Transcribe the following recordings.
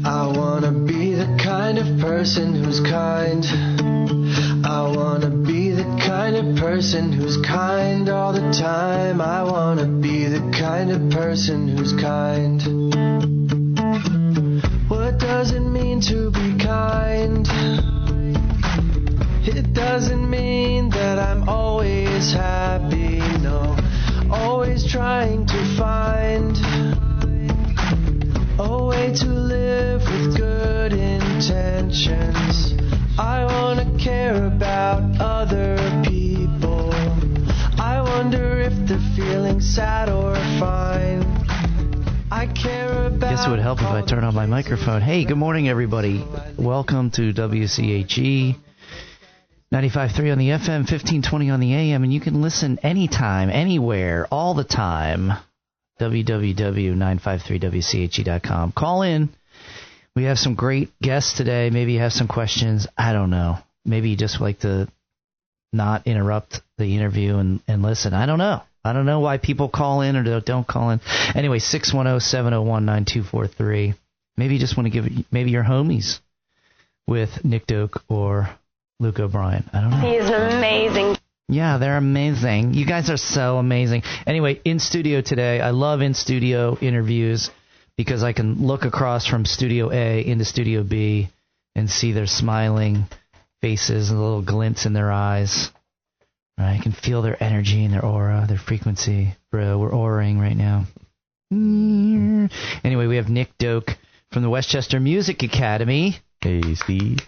I wanna be the kind of person who's kind. I wanna be the kind of person who's kind all the time. I wanna be the kind of person who's kind. What does it mean to be kind? It doesn't mean that I'm always happy, no. Always trying to find a way to live with good intentions. I wanna care about other people. I wonder if they're feeling sad or fine. I care about. Guess it would help if I turn on my microphone. Hey, good morning, everybody. Welcome to WCHE 95.3 on the FM, 1520 on the AM, and you can listen anytime, anywhere, all the time. www.953wche.com. Call in. We have some great guests today. Maybe you have some questions. I don't know. Maybe you just like to not interrupt the interview and listen. I don't know. I don't know why people call in or don't call in. Anyway, 610-701-9243. Maybe you just want to give maybe your homies with Nick Doak or Luke O'Brien. I don't know. He is amazing. Yeah, they're amazing. You guys are so amazing. Anyway, in studio today, I love in-studio interviews because I can look across from Studio A into Studio B and see their smiling faces and little glints in their eyes. Right? I can feel their energy and their aura, their frequency. Bro, we're auraing right now. Anyway, we have Nick Doak from the Westchester Music Academy. Hey, Steve.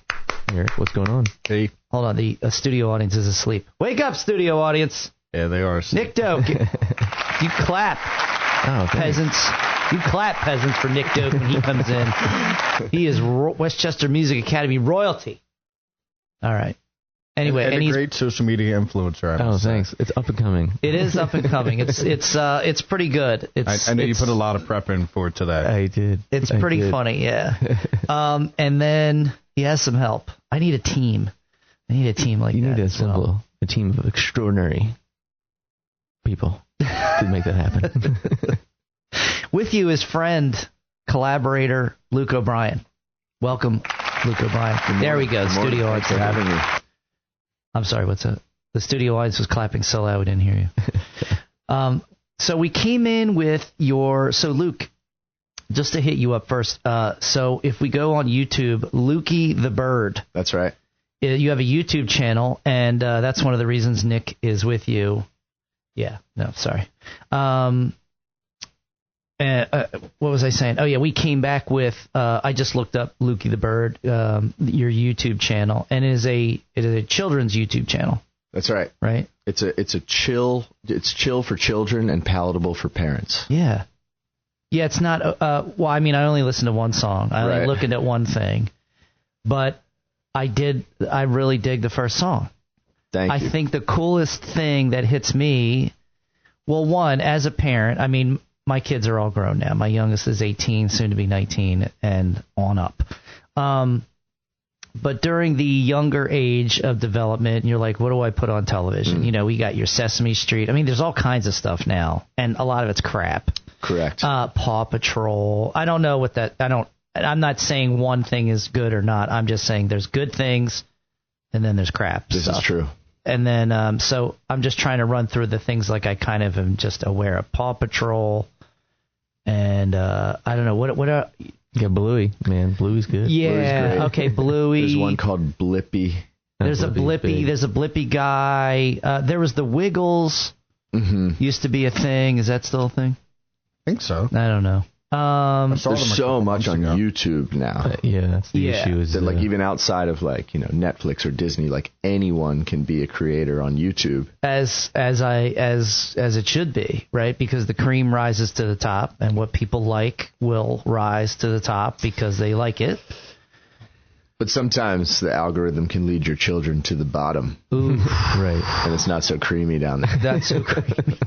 Eric, what's going on? Hey. Hold on, the studio audience is asleep. Wake up, studio audience. Yeah, they are asleep. Nick Doak. You clap, peasants. You clap, peasants, for Nick Doak when he comes in. He is Westchester Music Academy royalty. All right. Anyway, and a great social media influencer. Thanks. It's up and coming. It is up and coming. It's pretty good. I know you put a lot of prep in for today. I did. It's pretty funny, yeah. And then he has some help. I need a team. I need a team like that. You need a team of extraordinary people to make that happen. With you is friend, collaborator, Luke O'Brien. Welcome, Luke O'Brien. There we go. Studio audience. Thanks for having me. I'm sorry, what's that? The studio audience was clapping so loud we didn't hear you. So we came in with so Luke, just to hit you up first, so if we go on YouTube, Lukey the Bird. That's right. You have a YouTube channel, and that's one of the reasons Nick is with you. Yeah, no, sorry. What was I saying? Oh, yeah, we came back with, I just looked up Lukey the Bird, your YouTube channel, and it is a children's YouTube channel. That's right. Right? It's chill for children and palatable for parents. Yeah. Yeah, it's not, well, I mean, I only listened to one song. I only looked at one thing. But I really dig the first song. Thank you. I think the coolest thing that hits me, well, one, as a parent, I mean, my kids are all grown now. My youngest is 18, soon to be 19, and on up. But during the younger age of development, you're like, what do I put on television? You know, we got your Sesame Street. I mean, there's all kinds of stuff now, and a lot of it's crap. Correct. Paw Patrol. I don't know what that. I'm not saying one thing is good or not. I'm just saying there's good things, and then there's crap This stuff. is true. And then, so I'm just trying to run through the things like I kind of am just aware of. Paw Patrol, and I don't know, what are... Yeah, Bluey, man. Bluey's good. Yeah, okay, Bluey. There's one called Blippy. There's a Blippy. There's a Blippy guy. There was the Wiggles. Used to be a thing. Is that still a thing? I think so. I don't know. There's so much on YouTube now. Yeah, that's the issue. Is that, like, even outside of, like, you know, Netflix or Disney, like, anyone can be a creator on YouTube. As it should be, right? Because the cream rises to the top, and what people like will rise to the top because they like it. But sometimes the algorithm can lead your children to the bottom. Ooh, right. And it's not so creamy down there. That's so creamy.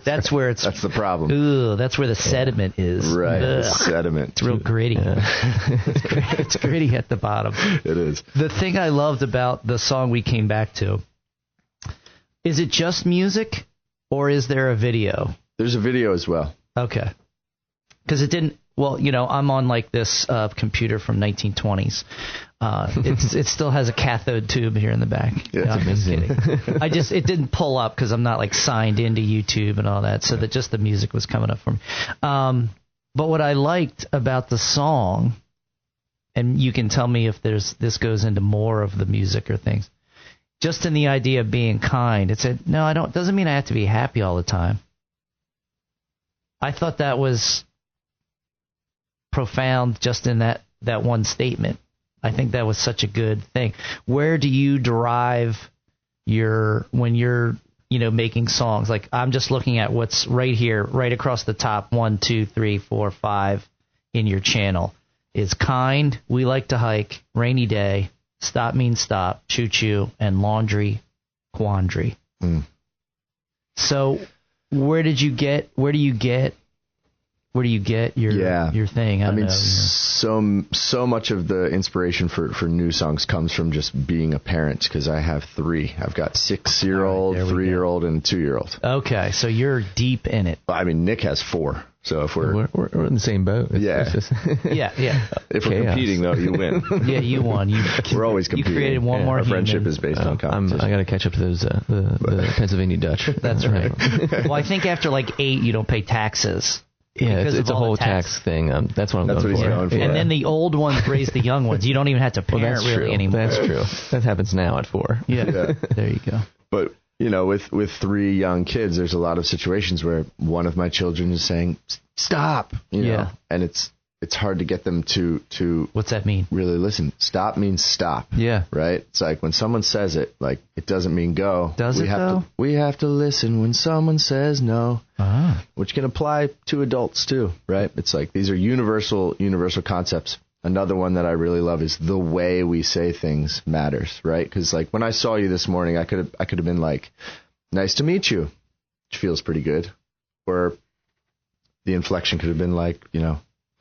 That's where it's... That's the problem. Ooh, that's where the sediment is. Right, the sediment. It's real gritty. It's gritty at the bottom. It is. The thing I loved about the song we came back to, is it just music, or is there a video? There's a video as well. Okay. Because it didn't... Well, I'm on like this computer from 1920s. It still has a cathode tube here in the back. Yeah, I'm just kidding. It didn't pull up because I'm not like signed into YouTube and all that, so that just the music was coming up for me. But what I liked about the song, and you can tell me if this goes into more of the music or things, just in the idea of being kind. It said, no, doesn't mean I have to be happy all the time. I thought that was profound just in that one statement. I think that was such a good thing. Where do you derive when you're making songs? Like, I'm just looking at what's right here, right across the top, 1, 2, 3, 4, 5 in your channel is kind, we like to hike, rainy day, stop means stop, choo choo, and laundry quandary. So where do you get your thing? I mean, so much of the inspiration for new songs comes from just being a parent, because I have 3. I've got 6-year-old, 3-year-old, and 2-year-old. Okay, so you're deep in it. I mean, Nick has 4. So if we're in the same boat. Yeah. If we're competing, though, you win. Yeah, you won. We're always competing. You created one more Our human. friendship is based on competition. I got to catch up to those the Pennsylvania Dutch. That's right. Well, I think after like 8, you don't pay taxes. Yeah, it's a whole tax thing. That's what I'm That's going what he's for. going for. And then the old ones raise the young ones. You don't even have to parent really anymore. That's true. That happens now at 4. Yeah. There you go. But with 3 young kids, there's a lot of situations where one of my children is saying, "Stop!" Yeah. And it's hard to get them to What's that mean? really listen. Stop means stop. Yeah. Right? It's like when someone says it, like, it doesn't mean go. Does it, though? We have to listen when someone says no, Ah. which can apply to adults too, right? It's like these are universal concepts. Another one that I really love is the way we say things matters, right? Because like when I saw you this morning, I could have been like, "Nice to meet you," which feels pretty good. Or the inflection could have been like,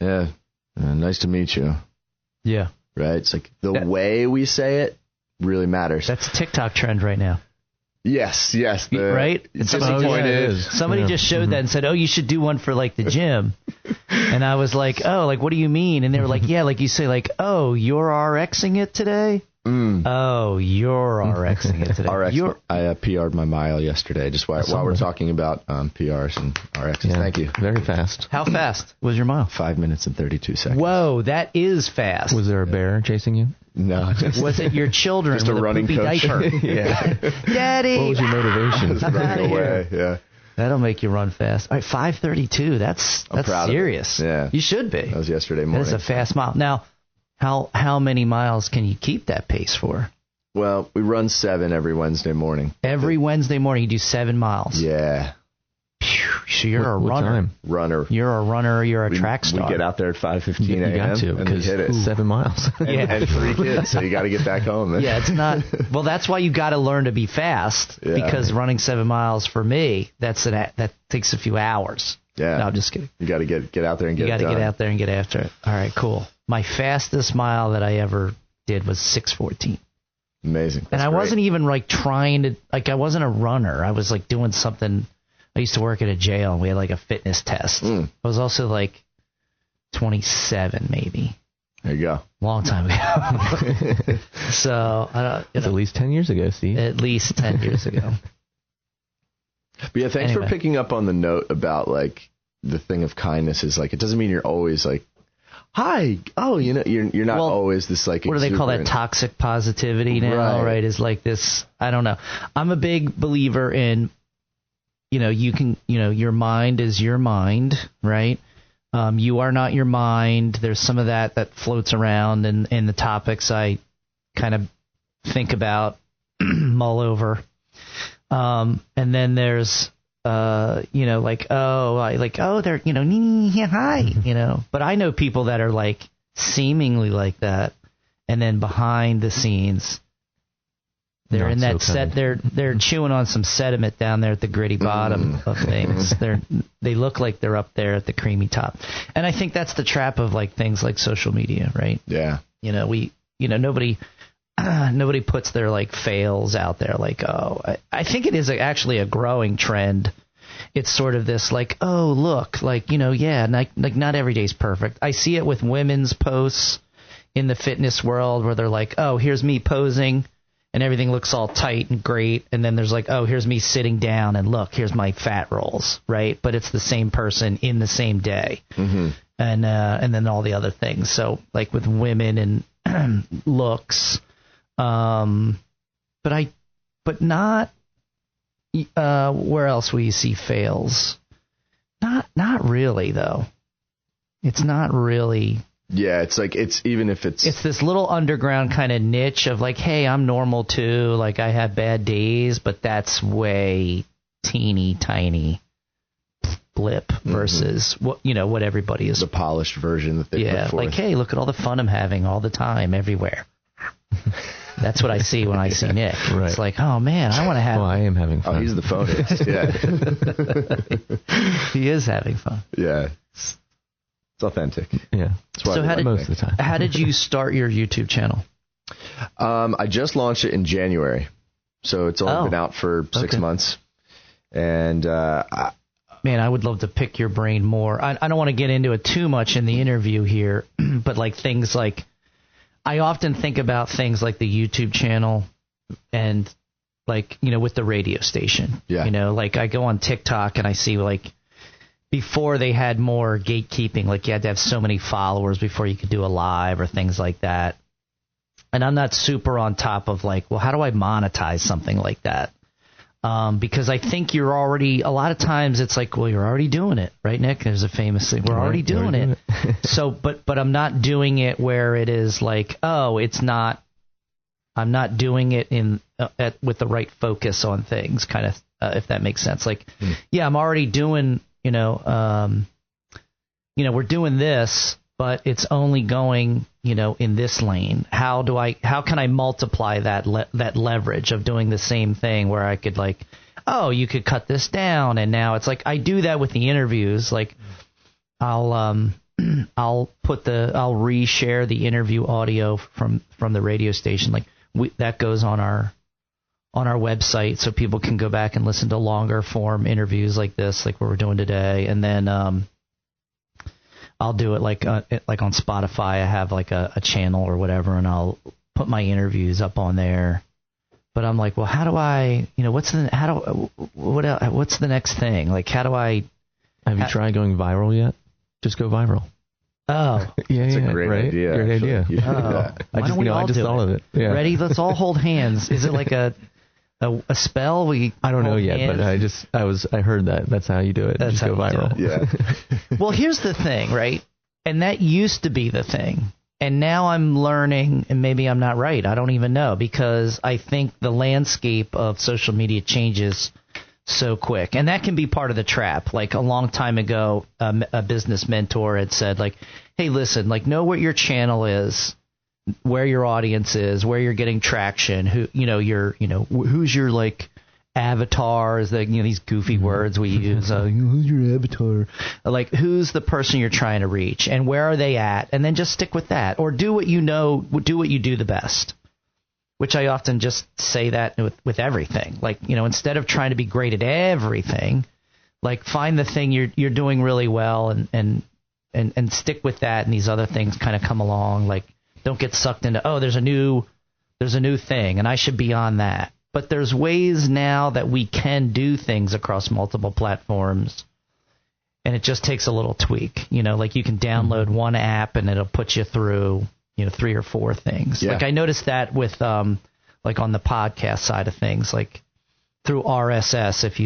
"Nice to meet you." Yeah. Right? It's like the way we say it really matters. That's a TikTok trend right now. Yes. Right? Somebody just showed that and said, "Oh, you should do one for like the gym." And I was like, "Oh, like what do you mean?" And they were like, "Yeah, like you say like, "Oh, you're RXing it today?" Oh, you're RXing it today. I PR'd my mile yesterday, just while we're talking about PRs and RXs. Yeah, Thank you. Very fast. How fast was your mile? 5 minutes and 32 seconds. Whoa, that is fast. Was there a bear chasing you? No. Was it your children Just a with running poopy coach. diaper? Yeah. Daddy! What was your motivation? I'm outta Running here. away. Yeah. That'll make you run fast. All right, 5:32. That's proud of it. serious. Yeah. You should be. That was yesterday morning. That's a fast mile. Now, how many miles can you keep that pace for? Well, we run 7 every Wednesday morning. Every Wednesday morning, you do 7 miles. Yeah. Phew, so you're a What runner. time? Runner. You're a runner. You're a track star. We get out there at 5:15 You a.m. got to, and we because hit it. 7 miles. And 3 kids, so you got to get back home. Man. Yeah, it's not. Well, that's why you got to learn to be fast, Yeah. because running 7 miles for me, that takes a few hours. Yeah. No, I'm just kidding. You got to get out there and You get got it to done. get out there and get after it. All right, cool. My fastest mile that I ever did was 6:14. Amazing. And That's I great. wasn't even like trying to, like I wasn't a runner. I was like doing something. I used to work at a jail and we had like a fitness test. I was also like 27 maybe. There you go. Long time ago. So, It's at least 10 years ago, Steve. at least 10 years ago. But yeah, thanks Anyway. for picking up on the note about like the thing of kindness is like, it doesn't mean you're always like, "Hi." Oh, you're not Well, always this like, What do they call that? exuberant- Toxic positivity now, right? Is like this, I don't know. I'm a big believer in, your mind is your mind, right? You are not your mind. There's some of that floats around in the topics I kind of think about, mull over. And then there's, they're, hi, but I know people that are like seemingly like that. And then behind the scenes, they're Not in that so set. They're chewing on some sediment down there at the gritty bottom of things. They look like they're up there at the creamy top. And I think that's the trap of like things like social media, right? Yeah. Nobody puts their like fails out there. Like, I think it is actually a growing trend. it's sort of this like, oh, look, like, like not every day's perfect. I see it with women's posts in the fitness world where they're like, oh, here's me posing and everything looks all tight and great. And then there's like, oh, here's me sitting down and look, here's my fat rolls, right? But it's the same person in the same day. Mm-hmm. And then all the other things. So like with women and looks, but not where else will you see fails? Not really though. It's not really. Yeah, it's like even if it's this little underground kind of niche of like, hey, I'm normal too. Like I have bad days, but that's way teeny tiny blip versus what everybody is. The polished version that they put forth. Like, hey, look at all the fun I'm having all the time, everywhere. That's what I see when I see Nick. Right. It's like, oh man, I want to have. Well, I am having fun. Oh, he's the phonist. Yeah. He is having fun. Yeah. It's authentic. Yeah. So most of the time. How did you start your YouTube channel? I just launched it in January, so it's only been out for 6 months. And man, I would love to pick your brain more. I don't want to get into it too much in the interview here, but like things like, I often think about things like the YouTube channel and like, with the radio station. Yeah. Like I go on TikTok and I see like before they had more gatekeeping, like you had to have so many followers before you could do a live or things like that. And I'm not super on top of like, well, how do I monetize something like that? Because I think you're already, a lot of times it's like, well, you're already doing it, right, Nick? There's a famous thing. We're already doing it. So, but I'm not doing it where it is like, oh, I'm not doing it with the right focus on things, kind of, if that makes sense. Like, yeah, I'm already doing, we're doing this, but it's only going, in this lane. How can I multiply that leverage of doing the same thing where I could like, oh, you could cut this down. And now it's like, I do that with the interviews. Like I'll reshare the interview audio from the radio station. Like that goes on our website so people can go back and listen to longer form interviews like this, like what we're doing today. And then, I'll do it like on Spotify. I have like a channel or whatever, and I'll put my interviews up on there. But I'm like, well, how do I, what's the next thing? Like, how do I? Have you tried going viral yet? Just go viral. Oh, it's a great idea. Great idea. I just thought of it. Yeah. Ready? Let's all hold hands. Is it like a spell? I don't know yet, but I heard that. That's how you do it. That's just go viral. Yeah. Well, here's the thing, right? And that used to be the thing. And now I'm learning, and maybe I'm not right. I don't even know, because I think the landscape of social media changes so quick. And that can be part of the trap. Like a long time ago, a business mentor had said, like, hey, listen, like, know what your channel is, where your audience is, where you're getting traction, who's your like avatar, is these goofy words we use. Who's your avatar? Like, who's the person you're trying to reach, and where are they at? And then just stick with that, or do what you do the best. Which I often just say that with everything. Like, instead of trying to be great at everything, like find the thing you're doing really well and stick with that, and these other things kind of come along. Like, don't get sucked into, oh, there's a new thing and I should be on that. But there's ways now that we can do things across multiple platforms, and it just takes a little tweak. Like you can download one app and it'll put you through 3 or 4 things. Yeah. Like I noticed that with like on the podcast side of things, like through RSS, if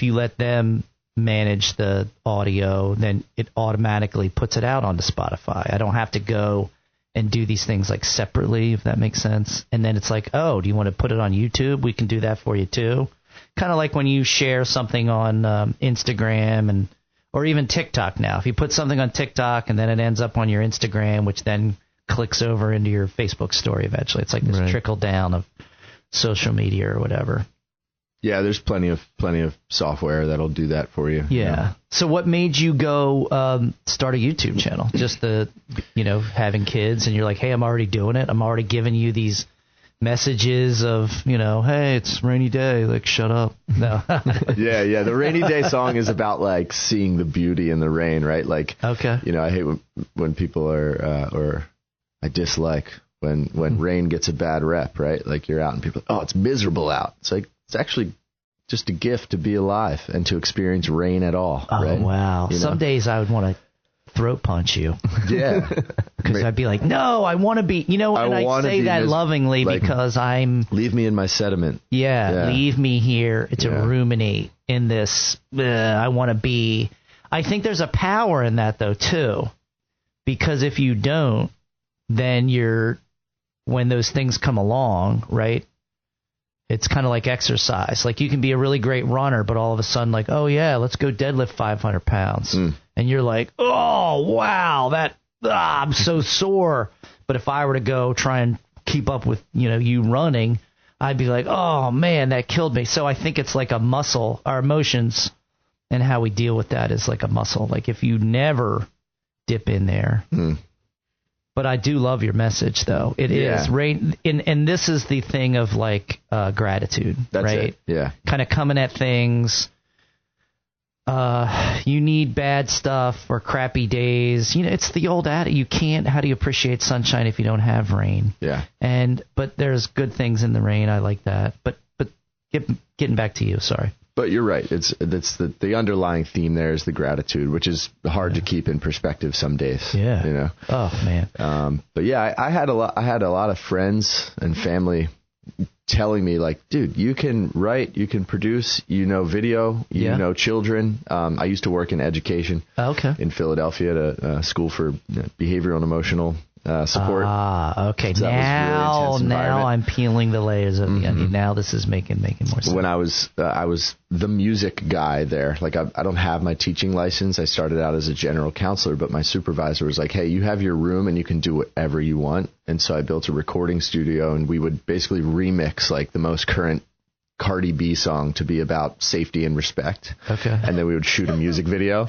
you let them manage the audio, then it automatically puts it out onto Spotify. I don't have to go and do these things like separately, if that makes sense. And then it's like, oh, do you want to put it on YouTube? We can do that for you too. Kind of like when you share something on Instagram or even TikTok now. If you put something on TikTok and then it ends up on your Instagram, which then clicks over into your Facebook story eventually. It's like this trickle down of social media or whatever. Yeah, there's plenty of software that'll do that for you. Yeah. So what made you go start a YouTube channel? Just having kids, and you're like, hey, I'm already doing it. I'm already giving you these messages of, hey, it's rainy day, like shut up. No. Yeah. The rainy day song is about like seeing the beauty in the rain, right? Like, okay. I hate when people are, or I dislike when rain gets a bad rep, right? Like you're out and people, oh, it's miserable out. It's like, it's actually just a gift to be alive and to experience rain at all. Oh, right? wow. Some days I would want to throat punch you. Yeah. Because I'd be like, no, I want to be, and I say that lovingly like, because leave me in my sediment. Yeah, leave me here to ruminate in this. I want to be. I think there's a power in that, though, too. Because if you don't, then when those things come along, right, it's kind of like exercise. Like you can be a really great runner, but all of a sudden like, oh, yeah, let's go deadlift 500 pounds. And you're like, oh, wow, I'm so sore. But if I were to go try and keep up with, you running, I'd be like, oh, man, that killed me. So I think it's like a muscle. Our emotions and how we deal with that is like a muscle. Like if you never dip in there. But I do love your message, though. It is rain, and this is the thing of like gratitude, That's right? It. Yeah, kind of coming at things. You need bad stuff or crappy days. It's the old adage. You can't. How do you appreciate sunshine if you don't have rain? Yeah. But there's good things in the rain. I like that. But getting back to you. Sorry. But you're right. It's the underlying theme there is the gratitude, which is hard to keep in perspective some days. Yeah. Oh man. But yeah, I had a lot of friends and family telling me like, dude, you can write, you can produce, video, you know children. I used to work in education. In Philadelphia at a school for behavioral and emotional support. Okay. So now I'm peeling the layers of the onion. Now this is making more sense. When I was the music guy there, like I don't have my teaching license. I started out as a general counselor, but my supervisor was like, hey, you have your room and you can do whatever you want. And so I built a recording studio and we would basically remix like the most current Cardi B song to be about safety and respect. Okay. And then we would shoot a music video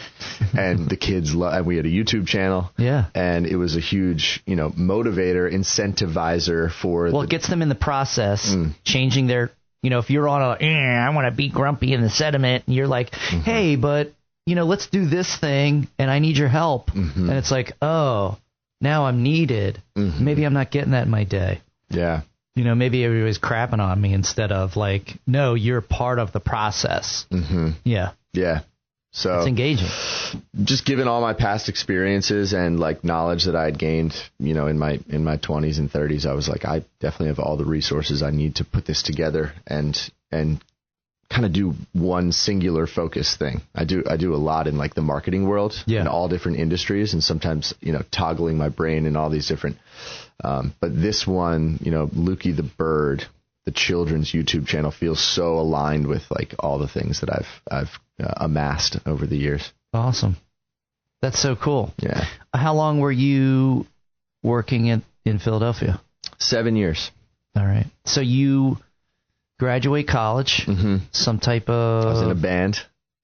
and the kids and we had a YouTube channel. Yeah. And it was a huge, motivator, incentivizer for it gets them in the process, changing their, if you're on I want to be grumpy in the sediment and you're like, hey, but, let's do this thing and I need your help. And it's like, oh, now I'm needed. Maybe I'm not getting that in my day. Yeah. Maybe everybody's crapping on me instead of like, no, you're part of the process. Yeah. Yeah. So it's engaging. Just given all my past experiences and like knowledge that I had gained, in my 20s and 30s, I was like, I definitely have all the resources I need to put this together and kind of do one singular focus thing. I do a lot in like the marketing world in all different industries and sometimes, toggling my brain in all these different but this one, Lukey the Bird, the children's YouTube channel feels so aligned with like all the things that I've amassed over the years. Awesome. That's so cool. Yeah. How long were you working in Philadelphia? 7 years. All right. So you graduate college, some type of... I was in a band,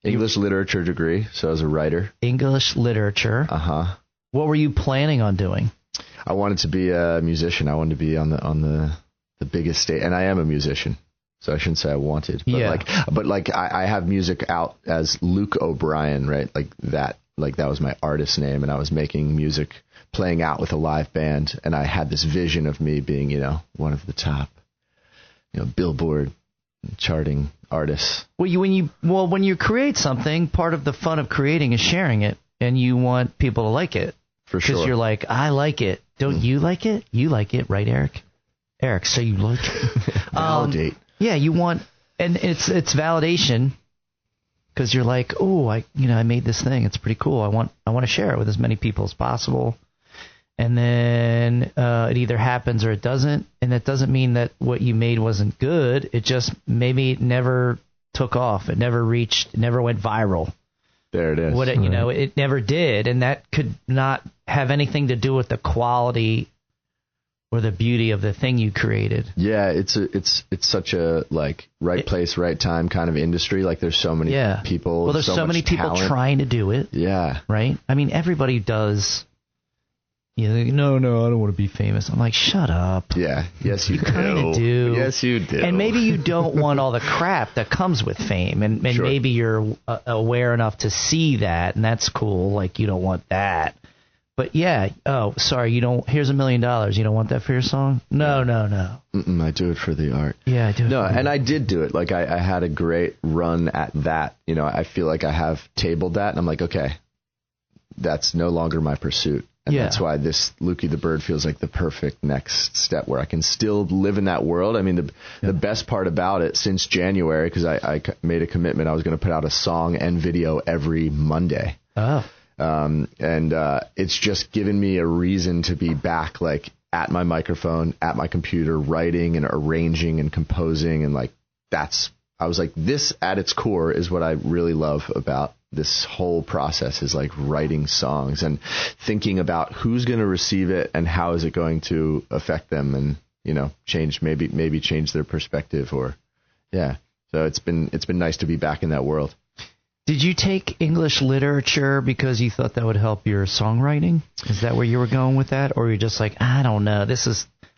English literature degree, so I was a writer. English literature. What were you planning on doing? I wanted to be a musician. I wanted to be on the biggest stage, and I am a musician, so I shouldn't say I wanted. But I have music out as Luke O'Brien, right? Like that was my artist name, and I was making music, playing out with a live band, and I had this vision of me being, one of the top, Billboard charting artists. Well, when you create something, part of the fun of creating is sharing it, and you want people to like it. For sure. Because you're like, I like it. Don't you like it? You like it, right, Eric? Eric, so you like it. Validate. Yeah, you want, and it's validation because you're like, oh, I made this thing. It's pretty cool. I want to share it with as many people as possible. And then it either happens or it doesn't. And that doesn't mean that what you made wasn't good. It just maybe it never took off. It never went viral. There it is. It never did, and that could not have anything to do with the quality or the beauty of the thing you created. Yeah, it's such a like right place, right time kind of industry. Like there's so many people. Well, there's so many people talent. trying to do it. Yeah. Right. I mean, everybody does. No, I don't want to be famous. I'm like, shut up. Yeah. Yes, you Kind of do. Yes, you do. And maybe you don't want all the crap that comes with fame, and Sure. maybe you're aware enough to see that, and that's cool. Like, you don't want that. But yeah, oh, sorry, you don't. Here's $1 million. You don't want that for your song? No. I do it for the art. Yeah, I do. No, and I did do it. Like, I had a great run at that. You know, I feel like I have tabled that, and I'm like, okay, that's no longer my pursuit. And that's why this Lukey the Bird feels like the perfect next step where I can still live in that world. I mean, the best part about it since January, because I made a commitment, I was going to put out a song and video every Monday. Oh. And it's just given me a reason to be back, like, at my microphone, at my computer, writing and arranging and composing. And, like, I was like, this at its core is what I really love about this whole process, is like writing songs and thinking about who's going to receive it and how is it going to affect them, and, you know, maybe change their perspective, or, yeah. So it's been nice to be back in that world. Did you take English literature because you thought that would help your songwriting? Is that where you were going with that? Or you're just like, I don't know,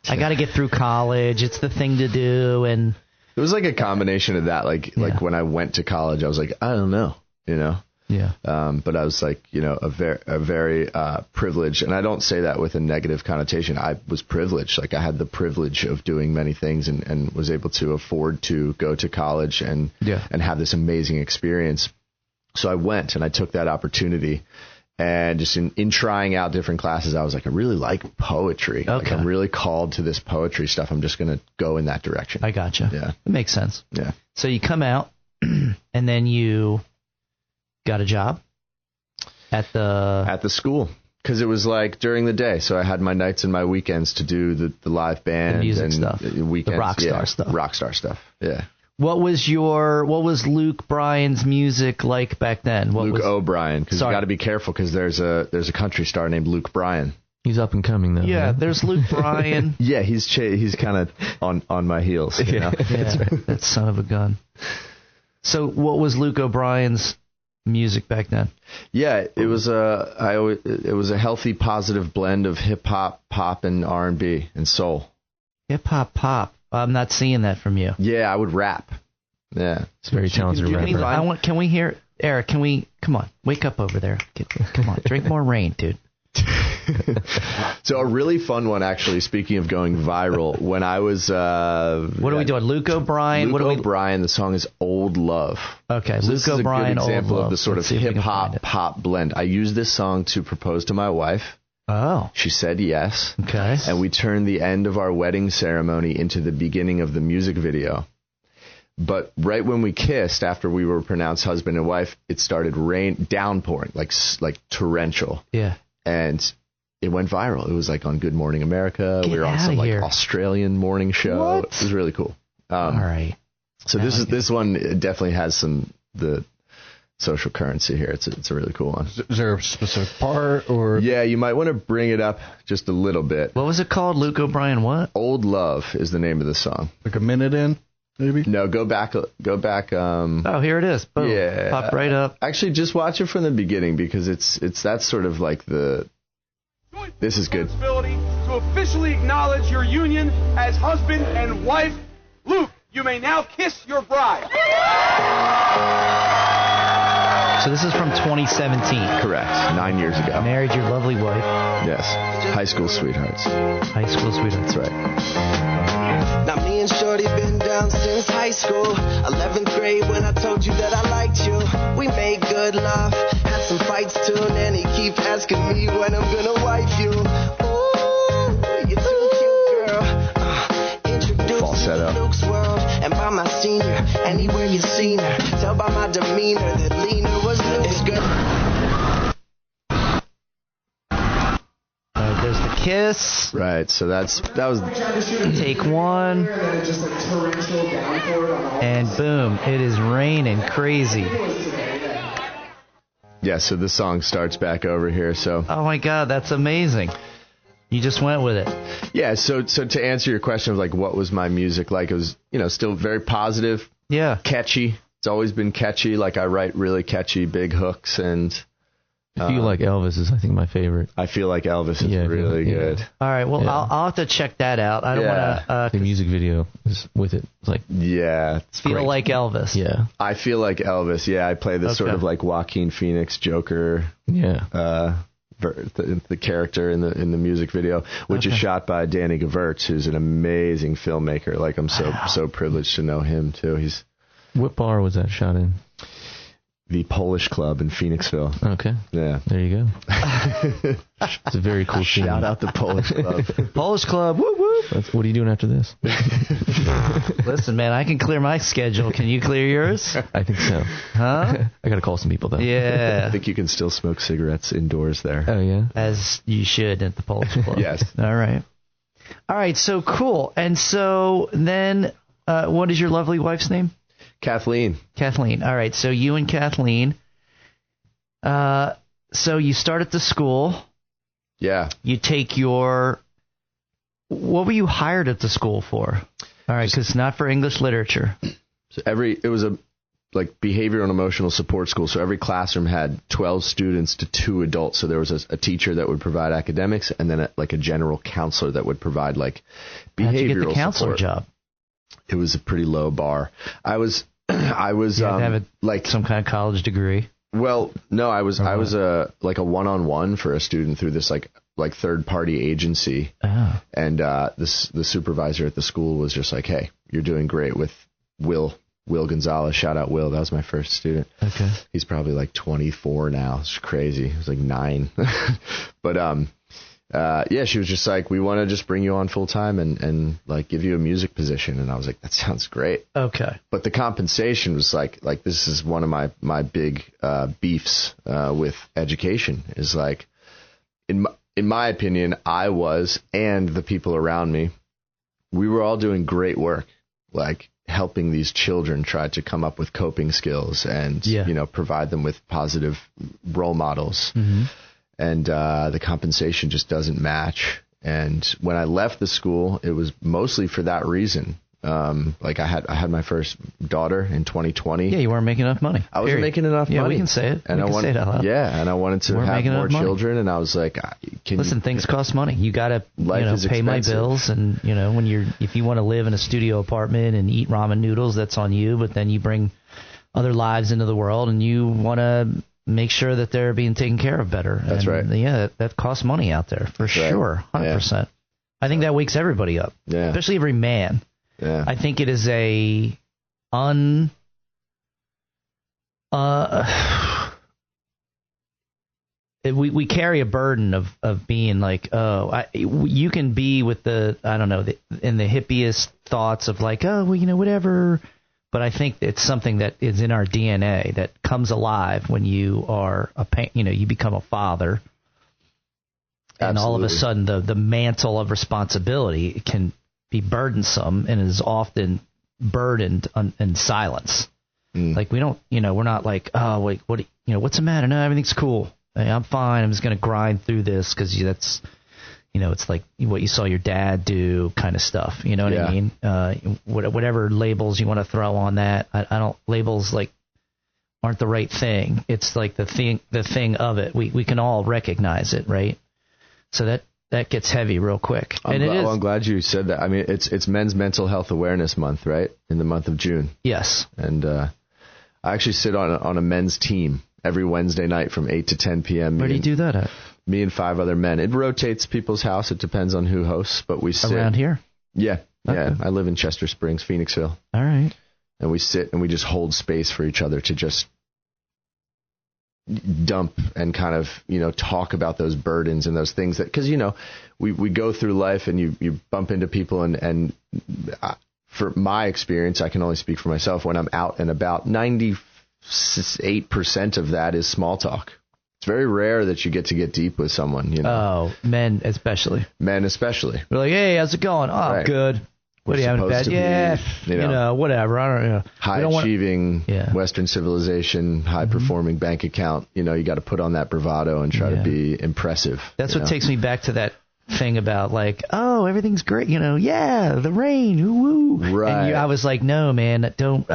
I got to get through college. It's the thing to do. And it was like a combination of that. Like when I went to college, I was like, I don't know, you know? Yeah. But I was like, you know, a very privileged, and I don't say that with a negative connotation. I was privileged. Like, I had the privilege of doing many things, and was able to afford to go to college and have this amazing experience. So I went and I took that opportunity, and just in trying out different classes, I was like, I really like poetry. Okay. Like, I'm really called to this poetry stuff. I'm just going to go in that direction. I gotcha. Yeah. It makes sense. Yeah. So you come out and then you got a job at the school, because it was like during the day. So I had my nights and my weekends to do the live band, the music and stuff, weekends, the rock star stuff. Rockstar stuff. Yeah. What was Luke Bryan's music like back then? Luke O'Brien, because you got to be careful, because there's a country star named Luke Bryan. He's up and coming, though. Yeah, right? there's Luke Bryan. Yeah, he's kind of on my heels. You know? Yeah, that son of a gun. So what was Luke O'Brien's music back then? Yeah, it was a healthy, positive blend of hip hop, pop, and R&B and soul. Hip hop, pop. I'm not seeing that from you. Yeah, I would rap. Yeah, it's very talented rapper. Can we hear Eric? Come on, wake up over there. Come on, drink more rain, dude. So a really fun one, actually, speaking of going viral, when I was what are we doing? Luke O'Brien. O'Brien. The song is Old Love. Okay, so Luke this is O'Brien, a good example of the sort of hip hop pop blend. I used this song to propose to my wife. Oh. She said yes. Okay. And we turned the end of our wedding ceremony into the beginning of the music video. But right when we kissed, after we were pronounced husband and wife, it started downpouring, like torrential. Yeah. And it went viral. It was like on Good Morning America. We were on some like Australian morning show. What? It was really cool. All right. So this one definitely has the social currency here. It's a really cool one. Is there a specific part, or? Yeah, you might want to bring it up just a little bit. What was it called? Luke O'Brien what? Old Love is the name of the song. Like a minute in, maybe? No, go back. Oh, here it is. Boom. Yeah. Popped right up. Actually, just watch it from the beginning, because it's that sort of like this is good. To officially acknowledge your union as husband and wife. Luke, you may now kiss your bride. So this is from 2017. Correct. 9 years ago. Married your lovely wife. Yes. High school sweethearts. High school sweethearts. That's right. Now me and Shorty been down since high school, 11th grade, when I told you that I liked you. We made good love, had some fights too, and he keep asking me when I'm gonna wife you. Ooh, you're too cute, girl. Introduce me to Luke's world, and by my senior, anywhere you seen her, tell by my demeanor that Lena was Luke's girl. There's the kiss. Right. So that was take one. And boom, it is raining crazy. Yeah, so the song starts back over here. So. Oh my God, that's amazing. You just went with it. Yeah. So to answer your question of like what was my music like, it was still very positive. Yeah. Catchy. It's always been catchy. Like I write really catchy big hooks, and I Feel Like Elvis is, I think, my favorite. I Feel Like Elvis is Yeah, really good. All right, well, Yeah. I'll have to check that out. I don't want The to music video is with it. It's like, Yeah, it's feel great. like Elvis. yeah, I Feel Like Elvis. Yeah, I play this sort Okay. of like Joaquin Phoenix Joker. yeah. The character in the music video, which is shot by Danny Gewirtz, who's an amazing filmmaker. Like I'm so privileged to know him too. He's What bar was that shot in? the Polish Club in Phoenixville. Okay, Yeah. there you go. It's a very cool scene. Shout out the Polish Club. Polish Club. Whoop whoop. What are you doing after this? Listen, man, I can clear my schedule. Can you clear yours? I think so. Huh? I got to call some people, though. I Yeah. think you can still smoke cigarettes indoors there. Oh, yeah? As you should at the Polish Club. Yes. All right. All right. So cool. And so then, what is your lovely wife's name? Kathleen. Kathleen. All right. So you and Kathleen. So you start at the school. Yeah. You take your. What were you hired at the school for? All right, because not for English literature. So it was a like behavioral and emotional support school. So every classroom had 12 students to 2 adults. So there was a teacher that would provide academics, and then a general counselor that would provide like behavioral How'd you get the counselor support. job? It was a pretty low bar. I was You had to have like some kind of college degree. Well, no, I was a one-on-one for a student through this like third-party agency, Oh. and the supervisor at the school was just like, "Hey, you're doing great with Will Gonzalez. Shout out Will. That was my first student. Okay. He's probably like 24 now. It's crazy. He was like 9, but yeah, she was just like, we want to just bring you on full time and like give you a music position, and I was like, that sounds great. Okay. But the compensation was like this is one of my big beefs with education is like, in my opinion, I was, and the people around me, we were all doing great work, like helping these children try to come up with coping skills and provide them with positive role models. Mm-hmm. And the compensation just doesn't match. And when I left the school, it was mostly for that reason. Like I had my first daughter in 2020. Yeah, you weren't making enough money. I wasn't making enough money. Yeah, we can say it. And we can say it out loud. Yeah, and I wanted to We're have making more enough money. children, and I was like, Listen, things cost money. You got to Life is pay my expensive. bills, and if you want to live in a studio apartment and eat ramen noodles, that's on you. But then you bring other lives into the world, and you want to make sure that they're being taken care of better. That's right. Yeah, that costs money out there for sure, 100%. I think that wakes everybody up, especially every man. Yeah. I think it is we carry a burden of being like, you can be with the hippiest thoughts of like, whatever. But I think it's something that is in our DNA that comes alive when you are you become a father. And all of a sudden the mantle of responsibility can be burdensome and is often burdened in silence. Like we don't, we're not like, oh, wait, what's the matter? No, everything's cool. Hey, I'm fine. I'm just going to grind through this because that's, it's like what you saw your dad do kind of stuff. You know what I mean? Whatever labels you want to throw on that. I don't, labels like aren't the right thing. It's like the thing of it. We can all recognize it, right? So that gets heavy real quick. I'm glad you said that. I mean, it's Men's Mental Health Awareness Month, right? In the month of June. Yes. And I actually sit on a men's team every Wednesday night from 8 to 10 p.m. Where do you do that at? Me and 5 other men. It rotates people's house. It depends on who hosts, but we sit. Around here? Yeah. Okay. Yeah. I live in Chester Springs, Phoenixville. All right. And we sit and we just hold space for each other to just dump and kind of, talk about those burdens and those things that, because, we go through life and you bump into people and for my experience, I can only speak for myself. When I'm out and about, 98% of that is small talk. It's very rare that you get deep with someone, Oh, men especially. Men especially. We're like, hey, how's it going? Oh, Right. good. What are you having supposed bad? to be, Yeah, whatever. I don't know. High achieving, Western civilization, high performing bank account. You got to put on that bravado and try to be impressive. That's what takes me back to that thing about like, oh, everything's great, yeah, the rain, woo. Right. And I was like, no, man, I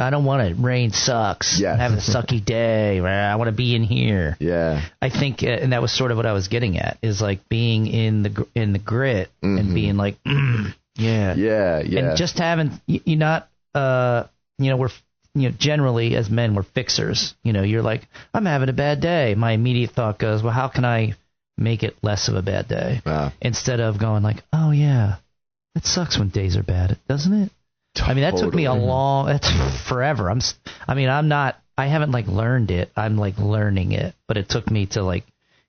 don't want it. Rain sucks. Yeah. I'm having a sucky day. I want to be in here. Yeah. I think, and that was sort of what I was getting at, is like being in the grit and being like, yeah. Yeah. Yeah. And just having, we're, generally as men, we're fixers. You're like, I'm having a bad day. My immediate thought goes, well, how can I make it less of a bad day? Wow. Instead of going like, oh yeah, it sucks when days are bad, doesn't it? I mean, that took me that's forever. I haven't like learned it. I'm like learning it, but it took me to like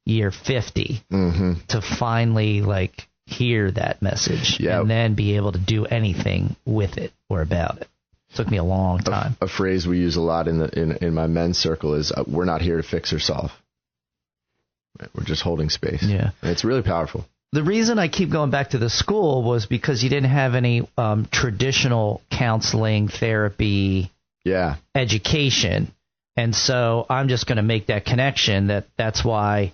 year 50 to finally like hear that message and then be able to do anything with it or about it. Took me a long time. A phrase we use a lot in my men's circle is we're not here to fix or solve. We're just holding space. Yeah. And it's really powerful. The reason I keep going back to the school was because you didn't have any traditional counseling, therapy, education. And so I'm just going to make that connection that's why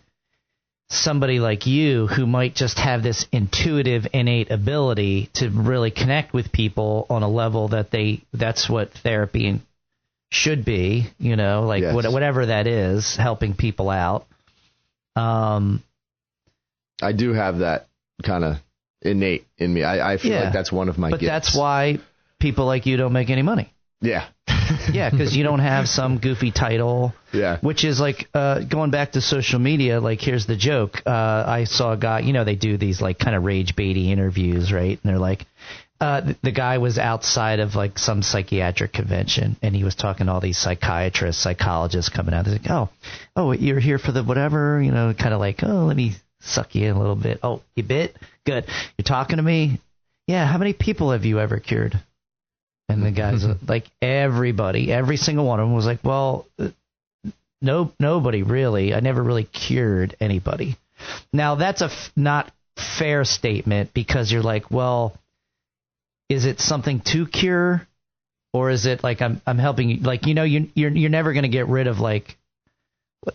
somebody like you who might just have this intuitive, innate ability to really connect with people on a level that's what therapy should be, whatever that is, helping people out. I do have that kind of innate in me. I feel like that's one of my gifts. But that's why people like you don't make any money. Yeah. Yeah, because you don't have some goofy title. Yeah. Which is like going back to social media. Like, here's the joke. I saw a guy. They do these like kind of rage baity interviews, right? And they're like, the guy was outside of like some psychiatric convention, and he was talking to all these psychiatrists, psychologists coming out. They're like, oh, you're here for the whatever, kind of like, oh, let me suck you in a little bit. Oh, you bit? Good. You're talking to me? Yeah. How many people have you ever cured? And the guys, like everybody, every single one of them was like, well, nobody really. I never really cured anybody. Now, that's a not fair statement, because you're like, well, is it something to cure, or is it like I'm helping you? Like, you're never going to get rid of like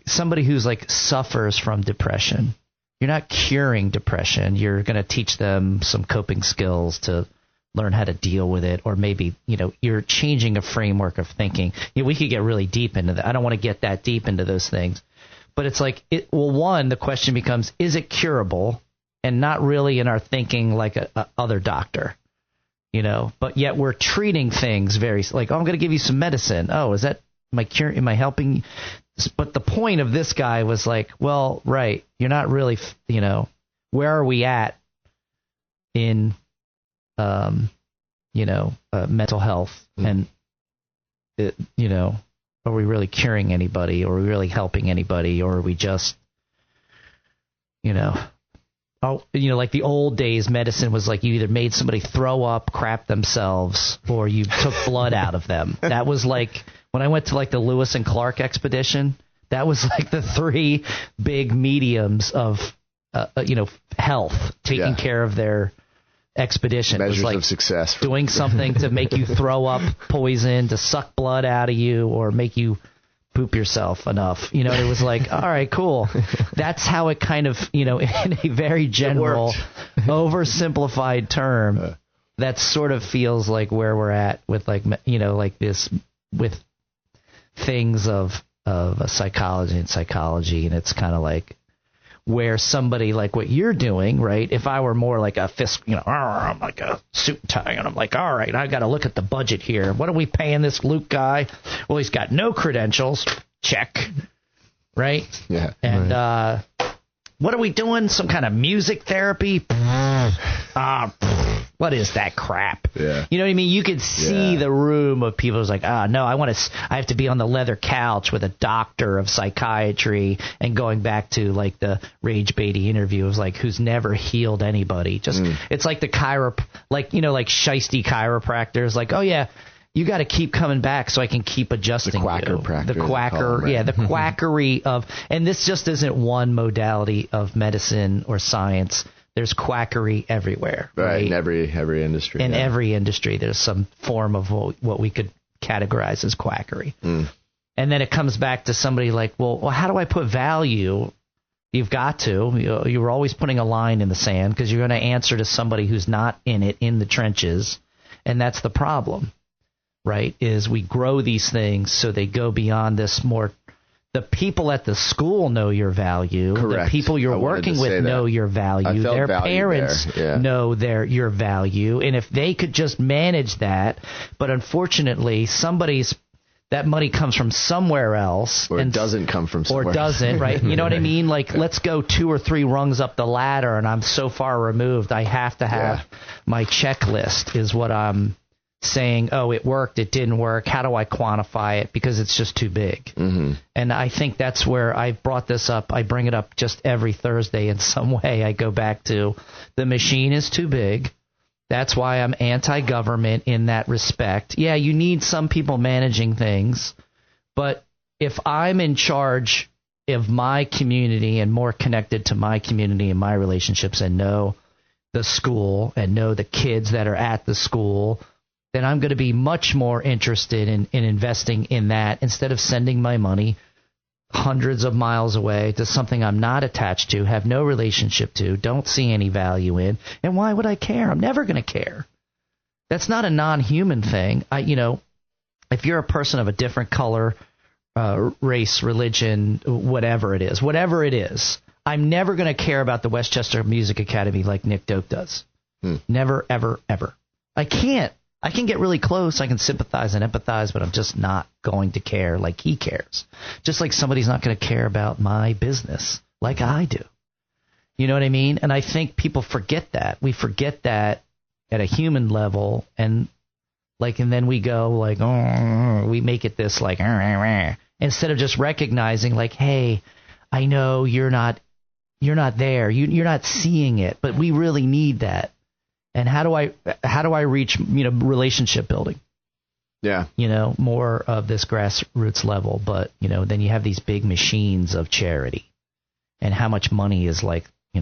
somebody who's like suffers from depression. You're not curing depression. You're going to teach them some coping skills to learn how to deal with it, or maybe, you're changing a framework of thinking. We could get really deep into that. I don't want to get that deep into those things. But it's like, one, the question becomes, is it curable? And not really in our thinking like a other doctor, but yet we're treating things very like, oh, I'm going to give you some medicine. Oh, is that my cure? Am I helping? But the point of this guy was like, well, right, you're not really, where are we at in mental health, and are we really curing anybody, or are we really helping anybody, or are we just like the old days, medicine was like you either made somebody throw up, crap themselves, or you took blood out of them. That was like when I went to like the Lewis and Clark expedition, that was like the three big mediums of health, taking care of their expedition. Measures was like of success. Doing something to make you throw up poison, to suck blood out of you, or make you poop yourself enough. It was like, all right, cool. That's how it kind of, in a very general, oversimplified term, that sort of feels like where we're at with like, like this, with things of psychology, and it's kind of like, where somebody like what you're doing, right? If I were more like a fist, I'm like a suit and tie, and I'm like, all right, I got to look at the budget here. What are we paying this Luke guy? Well, he's got no credentials. Check. Right? Yeah. And what are we doing? Some kind of music therapy? What is that crap? Yeah. You know what I mean? You could see the room of people who's like, no, I have to be on the leather couch with a doctor of psychiatry, and going back to like the Rage Beatty interview of like who's never healed anybody. Just it's like the like shisty chiropractors, like, oh yeah, you got to keep coming back so I can keep adjusting. The quacker you. practice. The quacker, the quackery of, and this just isn't one modality of medicine or science. There's quackery everywhere. Right, in every industry. In every industry, there's some form of what we could categorize as quackery. And then it comes back to somebody like, well, how do I put value You've got to. You're always putting a line in the sand because you're going to answer to somebody who's not in it, in the trenches. And that's the problem, right, is we grow these things so they go beyond this more. The people at the school know your value. Correct. The people you're working with know your value. Their parents know your value. And if they could just manage that, but unfortunately, that money comes from somewhere else. Or it doesn't come from somewhere else. Or doesn't, right? You know what I mean? Like, let's go 2 or 3 rungs up the ladder, and I'm so far removed, I have to have my checklist is what I'm saying. Oh, it worked, it didn't work. How do I quantify it? Because it's just too big. Mm-hmm. And I think that's where I brought this up. I bring it up just every Thursday in some way. I go back to the machine is too big. That's why I'm anti-government in that respect. Yeah, you need some people managing things, but if I'm in charge of my community and more connected to my community and my relationships and know the school and know the kids that are at the school, then I'm going to be much more interested in investing in that instead of sending my money hundreds of miles away to something I'm not attached to, have no relationship to, don't see any value in. And why would I care? I'm never going to care. That's not a non-human thing. If you're a person of a different color, race, religion, whatever it is, I'm never going to care about the Westchester Music Academy like Nick Doak does. Never, ever, ever. I can't. I can get really close. I can sympathize and empathize, but I'm just not going to care like he cares. Just like somebody's not going to care about my business like I do. You know what I mean? And I think people forget that. We forget that at a human level, and then we go like, oh, we make it this like, instead of just recognizing like, hey, I know you're not there. You're not seeing it, but we really need that. And how do I reach, relationship building? Yeah. More of this grassroots level. But, then you have these big machines of charity. And how much money is like, you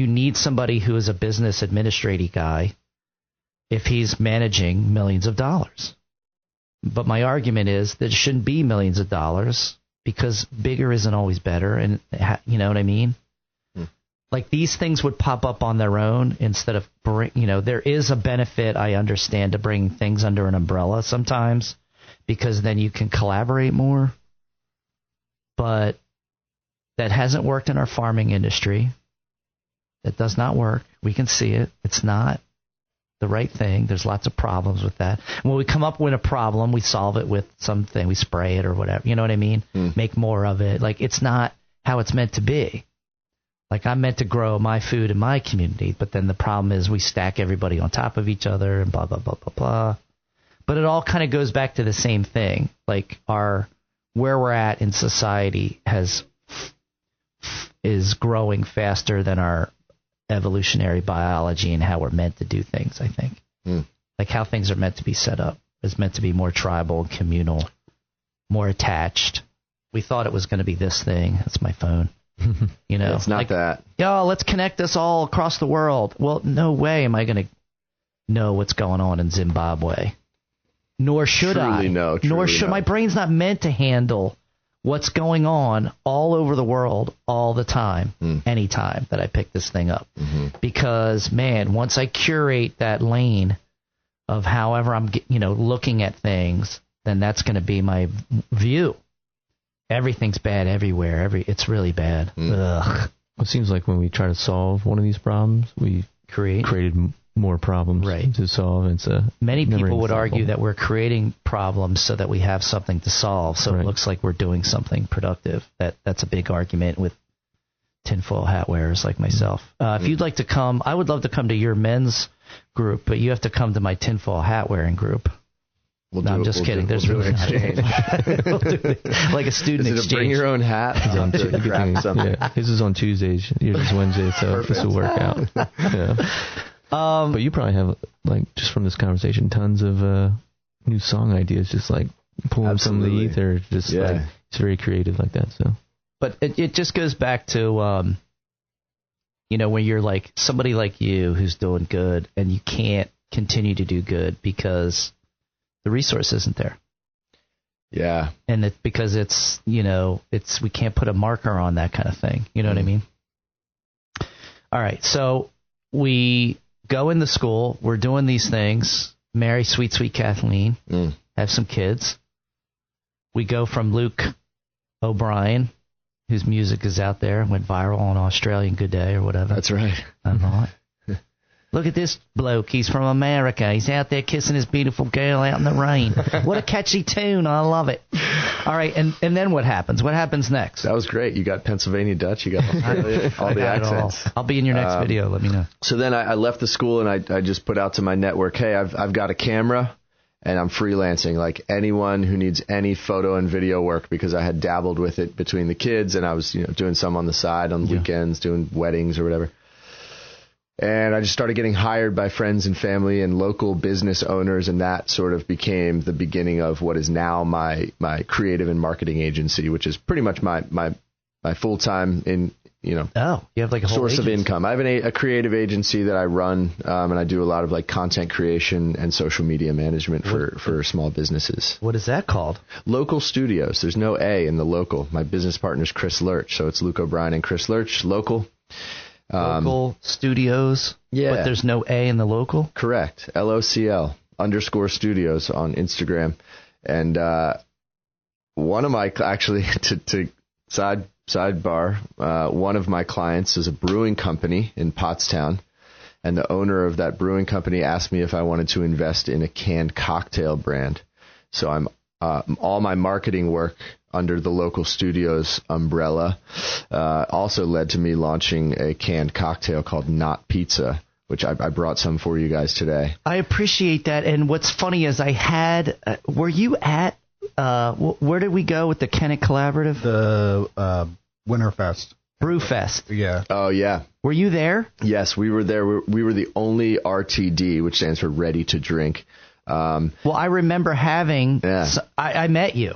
need somebody who is a business administrative guy if he's managing millions of dollars. But my argument is that it shouldn't be millions of dollars because bigger isn't always better. And you know what I mean? Like these things would pop up on their own instead of there is a benefit, I understand, to bringing things under an umbrella sometimes because then you can collaborate more. But that hasn't worked in our farming industry. That does not work. We can see it. It's not the right thing. There's lots of problems with that. When we come up with a problem, we solve it with something. We spray it or whatever. You know what I mean? Make more of it. Like it's not how it's meant to be. Like I'm meant to grow my food in my community, but then the problem is we stack everybody on top of each other and blah, blah, blah, blah, blah. But it all kind of goes back to the same thing. Like where we're at in society is growing faster than our evolutionary biology and how we're meant to do things, I think. Like how things are meant to be set up is meant to be more tribal, communal, more attached. We thought it was going to be this thing. That's my phone. It's not like, that. Yo, let's connect us all across the world. Well, no way am I going to know what's going on in Zimbabwe. Nor should I. Nor should my brain's not meant to handle what's going on all over the world all the time, anytime that I pick this thing up. Because, man, once I curate that lane of however I'm looking at things, then that's going to be my view. Everything's bad everywhere. It's really bad. Ugh. It seems like when we try to solve one of these problems, we created more problems to solve. Many people would argue that we're creating problems so that we have something to solve. So it looks like we're doing something productive. That's a big argument with tinfoil hat wearers like myself. If you'd like to come, I would love to come to your men's group, but you have to come to my tinfoil hat wearing group. I'm just kidding. There's really not like a student exchange. Bring your own hat. Yeah. His is on Tuesdays. Yours is Wednesday, so this will work out. Yeah. But you probably have, just from this conversation, tons of new song ideas. Just pulling some of the ether. Just it's very creative like that. So. But it just goes back to when you're like somebody like you who's doing good and you can't continue to do good because the resource isn't there. Yeah. And it's because it's, we can't put a marker on that kind of thing. You know what I mean? All right. So we go into school. We're doing these things. Marry sweet, sweet Kathleen. Have some kids. We go from Luke O'Brien, whose music is out there, went viral on Australian Good Day or whatever. That's right. I'm not. Look at this bloke. He's from America. He's out there kissing his beautiful girl out in the rain. What a catchy tune. I love it. All right, and then what happens? What happens next? That was great. You got Pennsylvania Dutch. You got Australia, all the accents. I'll be in your next video. Let me know. So then I left the school, and I just put out to my network, hey, I've got a camera, and I'm freelancing. Like anyone who needs any photo and video work, because I had dabbled with it between the kids, and I was doing some on the side on the weekends, doing weddings or whatever. And I just started getting hired by friends and family and local business owners, and that sort of became the beginning of what is now my creative and marketing agency, which is pretty much my full-time you have like a whole source of income. I have a creative agency that I run, and I do a lot of like content creation and social media management for small businesses. What is that called? Local Studios. There's no A in the local. My business partner is Chris Lurch, so it's Luke O'Brien and Chris Lurch, local. Local Studios, but there's no A in the local? Correct. LOCL_studios on Instagram. And one of my, actually, to sidebar, one of my clients is a brewing company in Pottstown, and the owner of that brewing company asked me if I wanted to invest in a canned cocktail brand. So I'm all my marketing work under the Local Studios umbrella also led to me launching a canned cocktail called Not Pizza, which I brought some for you guys today. I appreciate that. And what's funny is I had, were you at, where did we go with the Kennett Collaborative? The Winterfest. Brewfest. Yeah. Oh, yeah. Were you there? Yes, we were there. We were the only RTD, which stands for Ready to Drink. Well, I remember having, I met you.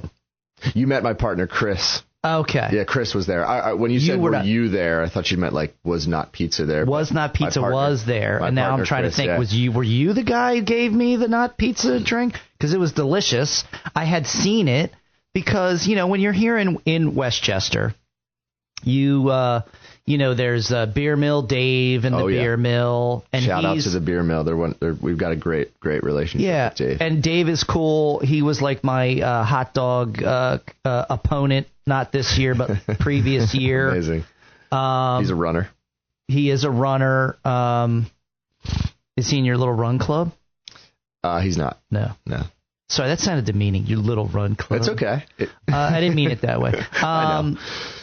You met my partner, Chris. Okay. Yeah, Chris was there. When you said, were you there, I thought you meant like, was Not Pizza there? Was Not Pizza was there. And now I'm trying Chris, to think, were you the guy who gave me the Not Pizza drink? Because it was delicious. I had seen it because, when you're here in Westchester, there's Beer Mill Dave and the Beer Mill. And shout out to the Beer Mill. We've got a great relationship with Dave. And Dave is cool. He was like my hot dog opponent, not this year, but previous year. Amazing. He's a runner. He is a runner. Is he in your little run club? He's not. No. Sorry, that sounded demeaning. Your little run club. It's okay. I didn't mean it that way.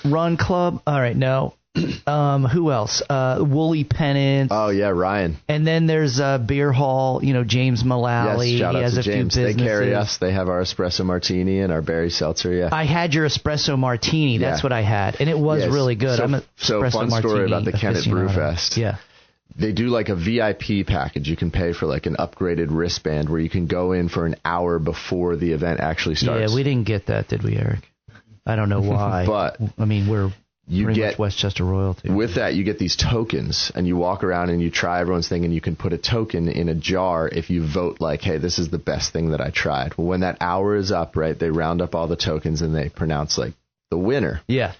Run club. All right, no. Who else? Woolly Pennant. Oh yeah, Ryan. And then there's Beer Hall. James Mullally. Yes, shout out to James. They carry us. They have our espresso martini and our berry seltzer. Yeah. I had your espresso martini. That's what I had, and it was really good. So fun story about the Kennett Brewfest. Yeah. They do like a VIP package. You can pay for like an upgraded wristband where you can go in for an hour before the event actually starts. Yeah, we didn't get that, did we, Eric? I don't know why. But I mean, we're pretty much Westchester royalty. With that, you get these tokens, and you walk around and you try everyone's thing, and you can put a token in a jar if you vote like, hey, this is the best thing that I tried. Well, when that hour is up, right, they round up all the tokens and they pronounce like the winner. Yeah.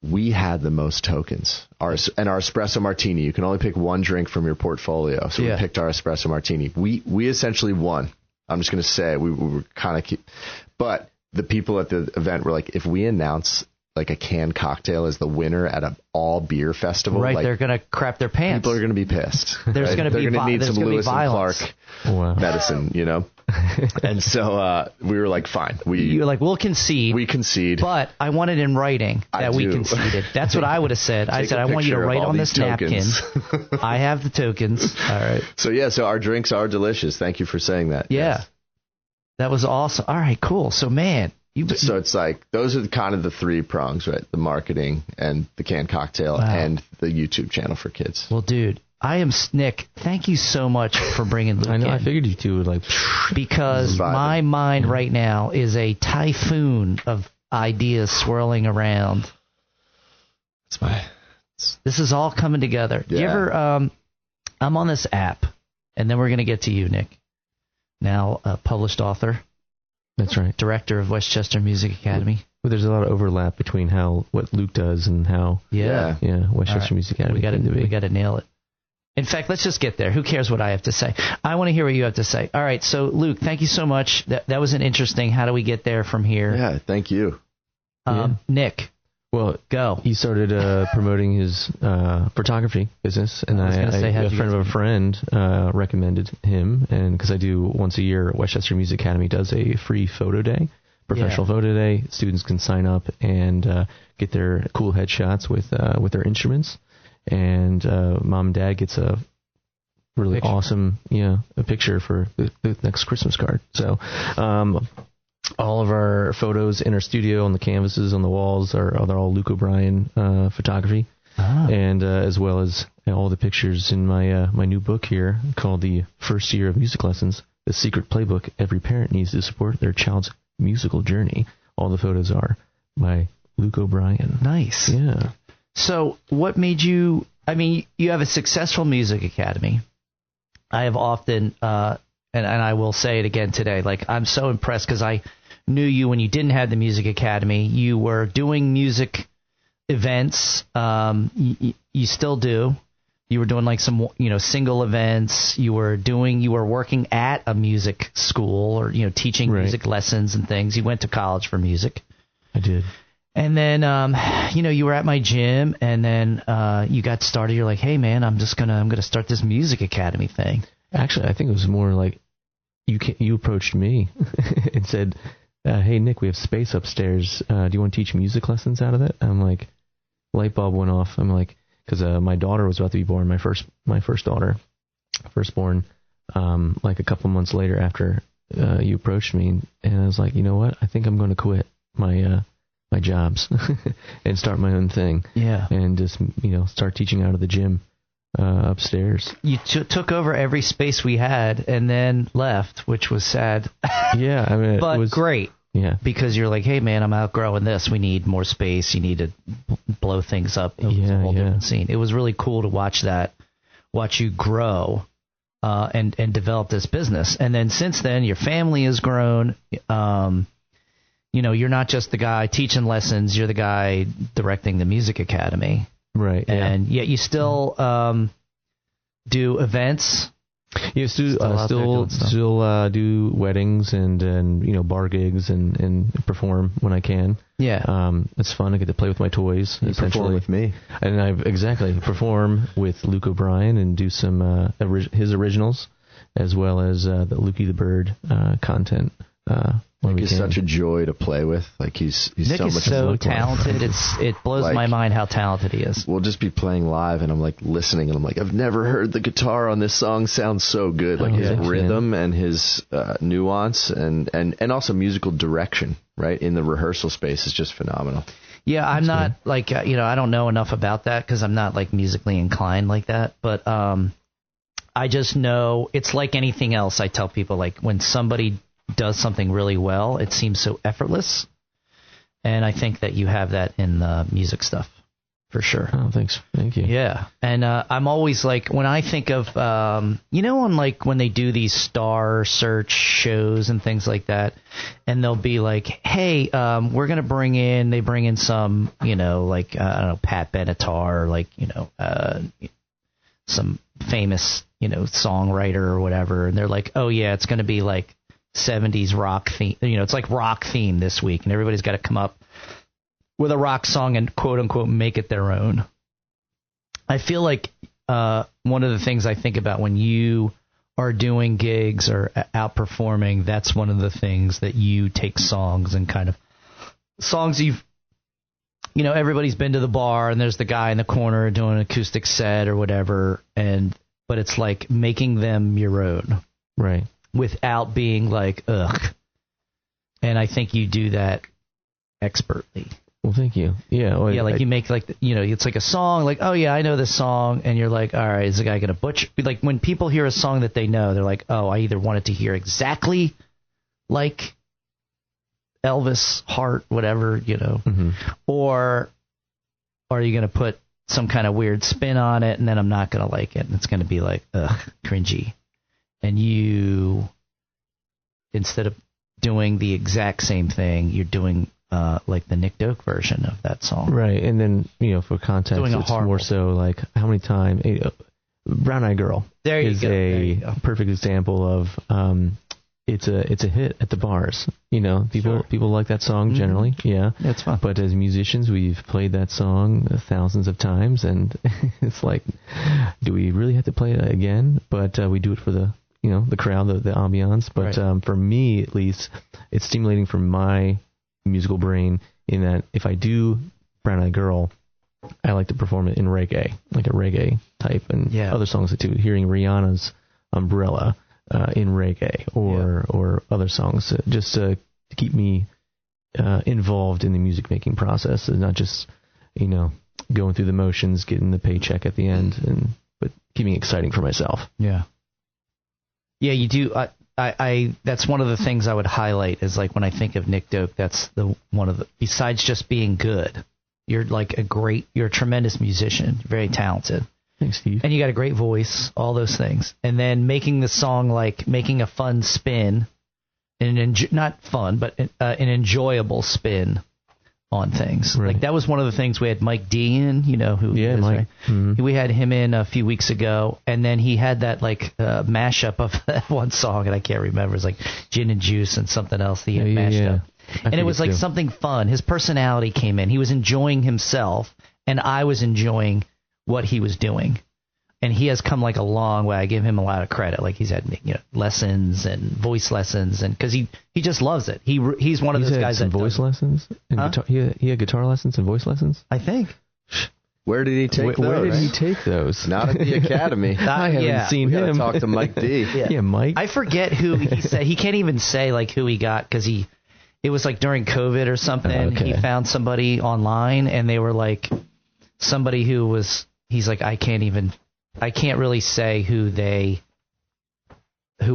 We had the most tokens. Our espresso martini, you can only pick one drink from your portfolio. So we picked our espresso martini. We essentially won. I'm just going to say we were kind of but the people at the event were like, if we announce like a canned cocktail as the winner at an all beer festival, right? They're going to crap their pants. People are going to be pissed. There's going to be need some Lewis and Clark medicine, And so we were like, fine. You were like, we'll concede. We concede. But I want it in writing that we conceded. That's what I would have said. I said, I want you to write on this napkin. I have the tokens. All right. So our drinks are delicious. Thank you for saying that. Yeah. Yes. That was awesome. All right, cool. So, man. So it's like, those are kind of the three prongs, right? The marketing and the canned cocktail and the YouTube channel for kids. Well, dude, I am Nick. Thank you so much for bringing Luke in. I figured you two would like. Because my mind right now is a typhoon of ideas swirling around. This is all coming together. Yeah. Do you ever, I'm on this app, and then we're going to get to you, Nick. Now, a published author. That's right. Director of Westchester Music Academy. Well, there's a lot of overlap between what Luke does and how Westchester Music Academy we got to nail it. In fact, let's just get there. Who cares what I have to say? I want to hear what you have to say. All right, so Luke, thank you so much. That was an interesting. How do we get there from here? Yeah, thank you. Nick, well, go. He started promoting his photography business, and a friend of a friend recommended him, and because I do once a year, Westchester Music Academy does a free photo day. Professional photo day. Students can sign up and get their cool headshots with their instruments, and mom and dad gets a really awesome a picture for the next Christmas card. So all of our photos in our studio on the canvases on the walls they're all Luke O'Brien photography, and as well as all the pictures in my new book here called The First Year of Music Lessons: The Secret Playbook Every Parent Needs to Support Their Child's Musical Journey. All the photos are by Luke O'Brien. Nice. Yeah. So what made you, you have a successful music academy. I have often, and I will say it again today, I'm so impressed because I knew you when you didn't have the music academy. You were doing music events. You still do. You were doing some, single events. You were working at a music school or, teaching music lessons and things. You went to college for music. I did. And then, you were at my gym, and then you got started. You're like, hey man, I'm gonna start this music academy thing. Actually, I think it was more like you approached me and said, hey Nick, we have space upstairs. Do you want to teach music lessons out of it? I'm like, light bulb went off. I'm like, because my daughter was about to be born, my first daughter, firstborn, like a couple months later after you approached me, and I was like, you know what? I think I'm going to quit my jobs and start my own thing. Yeah. And just start teaching out of the gym upstairs. You took over every space we had and then left, which was sad. Yeah, but it was great. Yeah. Because you're like, hey man, I'm outgrowing this. We need more space. You need to blow things up. It was a whole different scene. It was really cool to watch you grow and develop this business. And then since then, your family has grown. You're not just the guy teaching lessons. You're the guy directing the music academy. Right. And yet you still do events. Yeah, still do weddings and bar gigs and perform when I can. Yeah. It's fun. I get to play with my toys. You perform with me. And I perform with Luke O'Brien and do some his originals as well as the Lukey the Bird content. He's such a joy to play with. He's Nick so is much so talented. It blows my mind how talented he is. We'll just be playing live, and I'm listening, and I'm like, I've never heard the guitar on this song sound so good. His rhythm and his nuance and also musical direction, right, in the rehearsal space is just phenomenal. Yeah, I'm not I don't know enough about that because I'm not musically inclined like that. But I just know it's like anything else. I tell people when somebody does something really well, it seems so effortless, and I think that you have that in the music stuff for sure. Oh, thanks. Thank you. Yeah, and I'm always when I think of on when they do these star search shows and things like that, and they'll be like, hey, we're gonna bring in some I don't know, Pat Benatar, or some famous songwriter or whatever, and they're like, oh yeah, it's gonna be 70s rock theme, it's rock theme this week, and everybody's got to come up with a rock song and quote unquote make it their own. I feel like one of the things I think about when you are doing gigs or outperforming, that's one of the things that you take songs and kind of songs everybody's been to the bar and there's the guy in the corner doing an acoustic set or whatever, but it's making them your own. Right. Without being ugh. And I think you do that expertly. Well, thank you. Yeah. Well, you make it's like a song, oh yeah, I know this song, and you're like, all right, is the guy going to butcher? When people hear a song that they know, they're like, oh, I either want it to hear exactly like Elvis, Hart, whatever, mm-hmm. or are you going to put some kind of weird spin on it, and then I'm not going to like it, and it's going to be ugh, cringy. And you, instead of doing the exact same thing. You're doing like the Nick Doak version of that song. Right. And then, for context, it's more so like how many times Brown Eyed Girl is a perfect example of it's a hit at the bars. People like that song generally. Yeah. It's fun. But as musicians, we've played that song thousands of times, and it's like, do we really have to play it again? But we do it for the crowd, the ambiance. But for me, at least, it's stimulating for my musical brain in that if I do Brown Eyed Girl, I like to perform it in reggae, like a reggae type, and other songs too. Hearing Rihanna's Umbrella in reggae or other songs, just to keep me involved in the music making process, and not just going through the motions, getting the paycheck at the end, but keeping it exciting for myself. Yeah, you do. I that's one of the things I would highlight is like when I think of Nick Doak, that's besides just being good, you're like you're a tremendous musician, very talented. Thanks, Steve. And you got a great voice, all those things. And then making the song, like making a fun spin, not fun, but an enjoyable spin on things. Right. Like that was one of the things we had Mike D in, who he is, Mike. Right? Mm-hmm. We had him in a few weeks ago, and then he had that like mashup of that one song, and I can't remember. It's like Gin and Juice and something else that he had mashed up. And it was like something fun. His personality came in. He was enjoying himself, and I was enjoying what he was doing. And he has come like a long way. I give him a lot of credit. Like he's had lessons and voice lessons, and because he just loves it. He's one of those guys that voice lessons. And guitar, he had guitar lessons and voice lessons. I think. Where did he take those? Where did he take those? Not at the academy. I haven't seen him. Talk to Mike D. Yeah, Mike. I forget who he said. He can't even say like who he got because it was like during COVID or something. Okay. He found somebody online, and they were like somebody who was. He's like, I can't really say who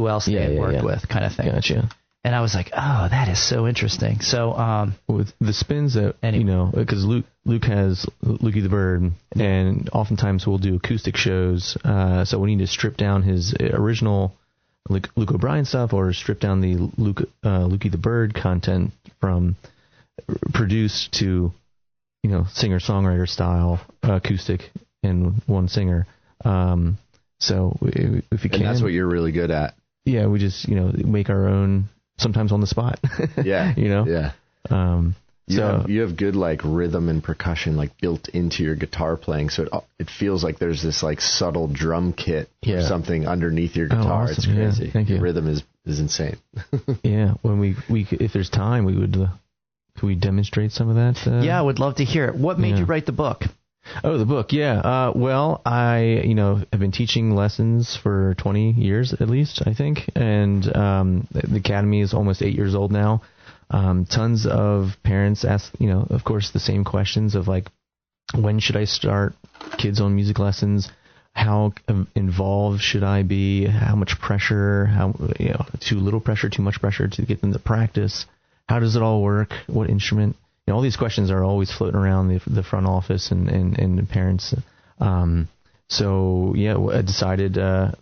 else they had worked with, kind of thing. Gotcha. And I was like, oh, that is so interesting. So with the spins that because Luke has Lukey the Bird, and oftentimes we'll do acoustic shows. So we need to strip down his original Luke O'Brien stuff, or strip down the Lukey the Bird content from produced to singer-songwriter style acoustic and one singer. So if you can, and that's what you're really good at. Yeah, we just make our own, sometimes on the spot. Yeah, Yeah. You have good like rhythm and percussion like built into your guitar playing, so it feels like there's this like subtle drum kit or something underneath your guitar. Awesome. It's crazy. Yeah, thank you. Your rhythm is insane. Yeah, when we if there's time, we would. Could we demonstrate some of that? Yeah, I would love to hear it. What made you write the book? Oh, the book, yeah. Well, I, have been teaching lessons for 20 years at least, I think, and the Academy is almost 8 years old now. Tons of parents ask, of course, the same questions of like, when should I start kids on music lessons? How involved should I be? How much pressure? How too little pressure? Too much pressure to get them to practice? How does it all work? What instrument? All these questions are always floating around the front office and the parents. So I decided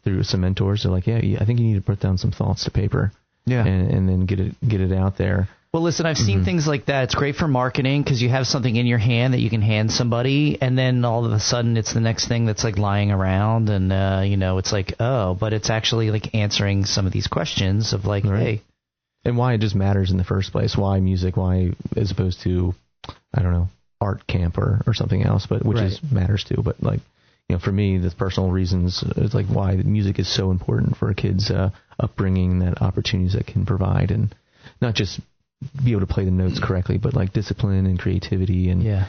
through some mentors, they're like, I think you need to put down some thoughts to paper. Yeah. And then get it out there. Well, listen, I've seen things like that. It's great for marketing because you have something in your hand that you can hand somebody, and then all of a sudden it's the next thing that's like lying around, and it's like, but it's actually like answering some of these questions of like, hey. And why it just matters in the first place. Why music? Why, as opposed to, I don't know, art camp or something else, but which matters too. But like, for me, the personal reasons is like why music is so important for a kid's upbringing, that opportunities that can provide, and not just be able to play the notes correctly, but like discipline and creativity and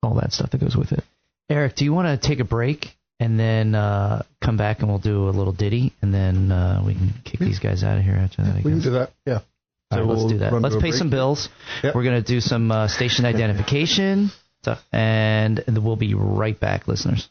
all that stuff that goes with it. Eric, do you want to take a break? And then come back and we'll do a little ditty, and then we can kick these guys out of here after that. We can do that, yeah. So let's do that. Let's pay some bills. Yep. We're going to do some station identification stuff, and we'll be right back, listeners.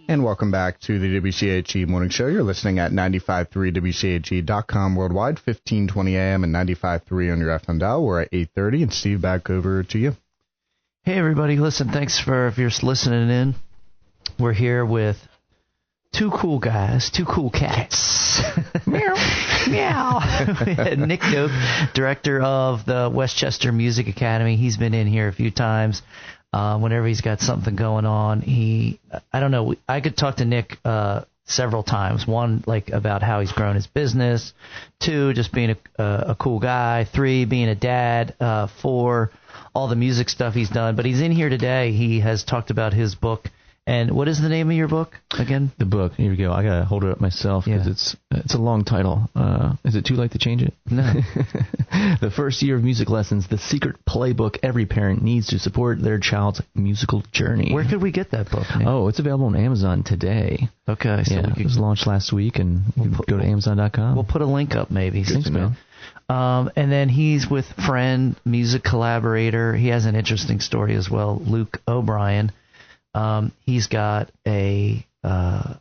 And welcome back to the WCHE Morning Show. You're listening at 95.3 WCHE.com worldwide, 1520 AM and 95.3 on your FM dial. We're at 8:30, and Steve, back over to you. Hey, everybody. Listen, thanks if you're listening in. We're here with two cool guys, two cool cats. Meow, meow. Nick Doak, director of the Westchester Music Academy. He's been in here a few times. Whenever he's got something going on, I don't know. I could talk to Nick several times. One, like about how he's grown his business. 2, just being a cool guy. 3, being a dad. 4, all the music stuff he's done. But he's in here today. He has talked about his book. And what is the name of your book again? The book. Here we go. I gotta hold it up myself because it's a long title. Is it too late to change it? No. The First Year of Music Lessons: The Secret Playbook Every Parent Needs to Support Their Child's Musical Journey. Where could we get that book, Nick? Oh, it's available on Amazon today. Okay. So it was launched last week, and go to Amazon.com. We'll put a link up, maybe. Thanks, man. And then he's with friend, music collaborator. He has an interesting story as well, Luke O'Brien. He's got a man.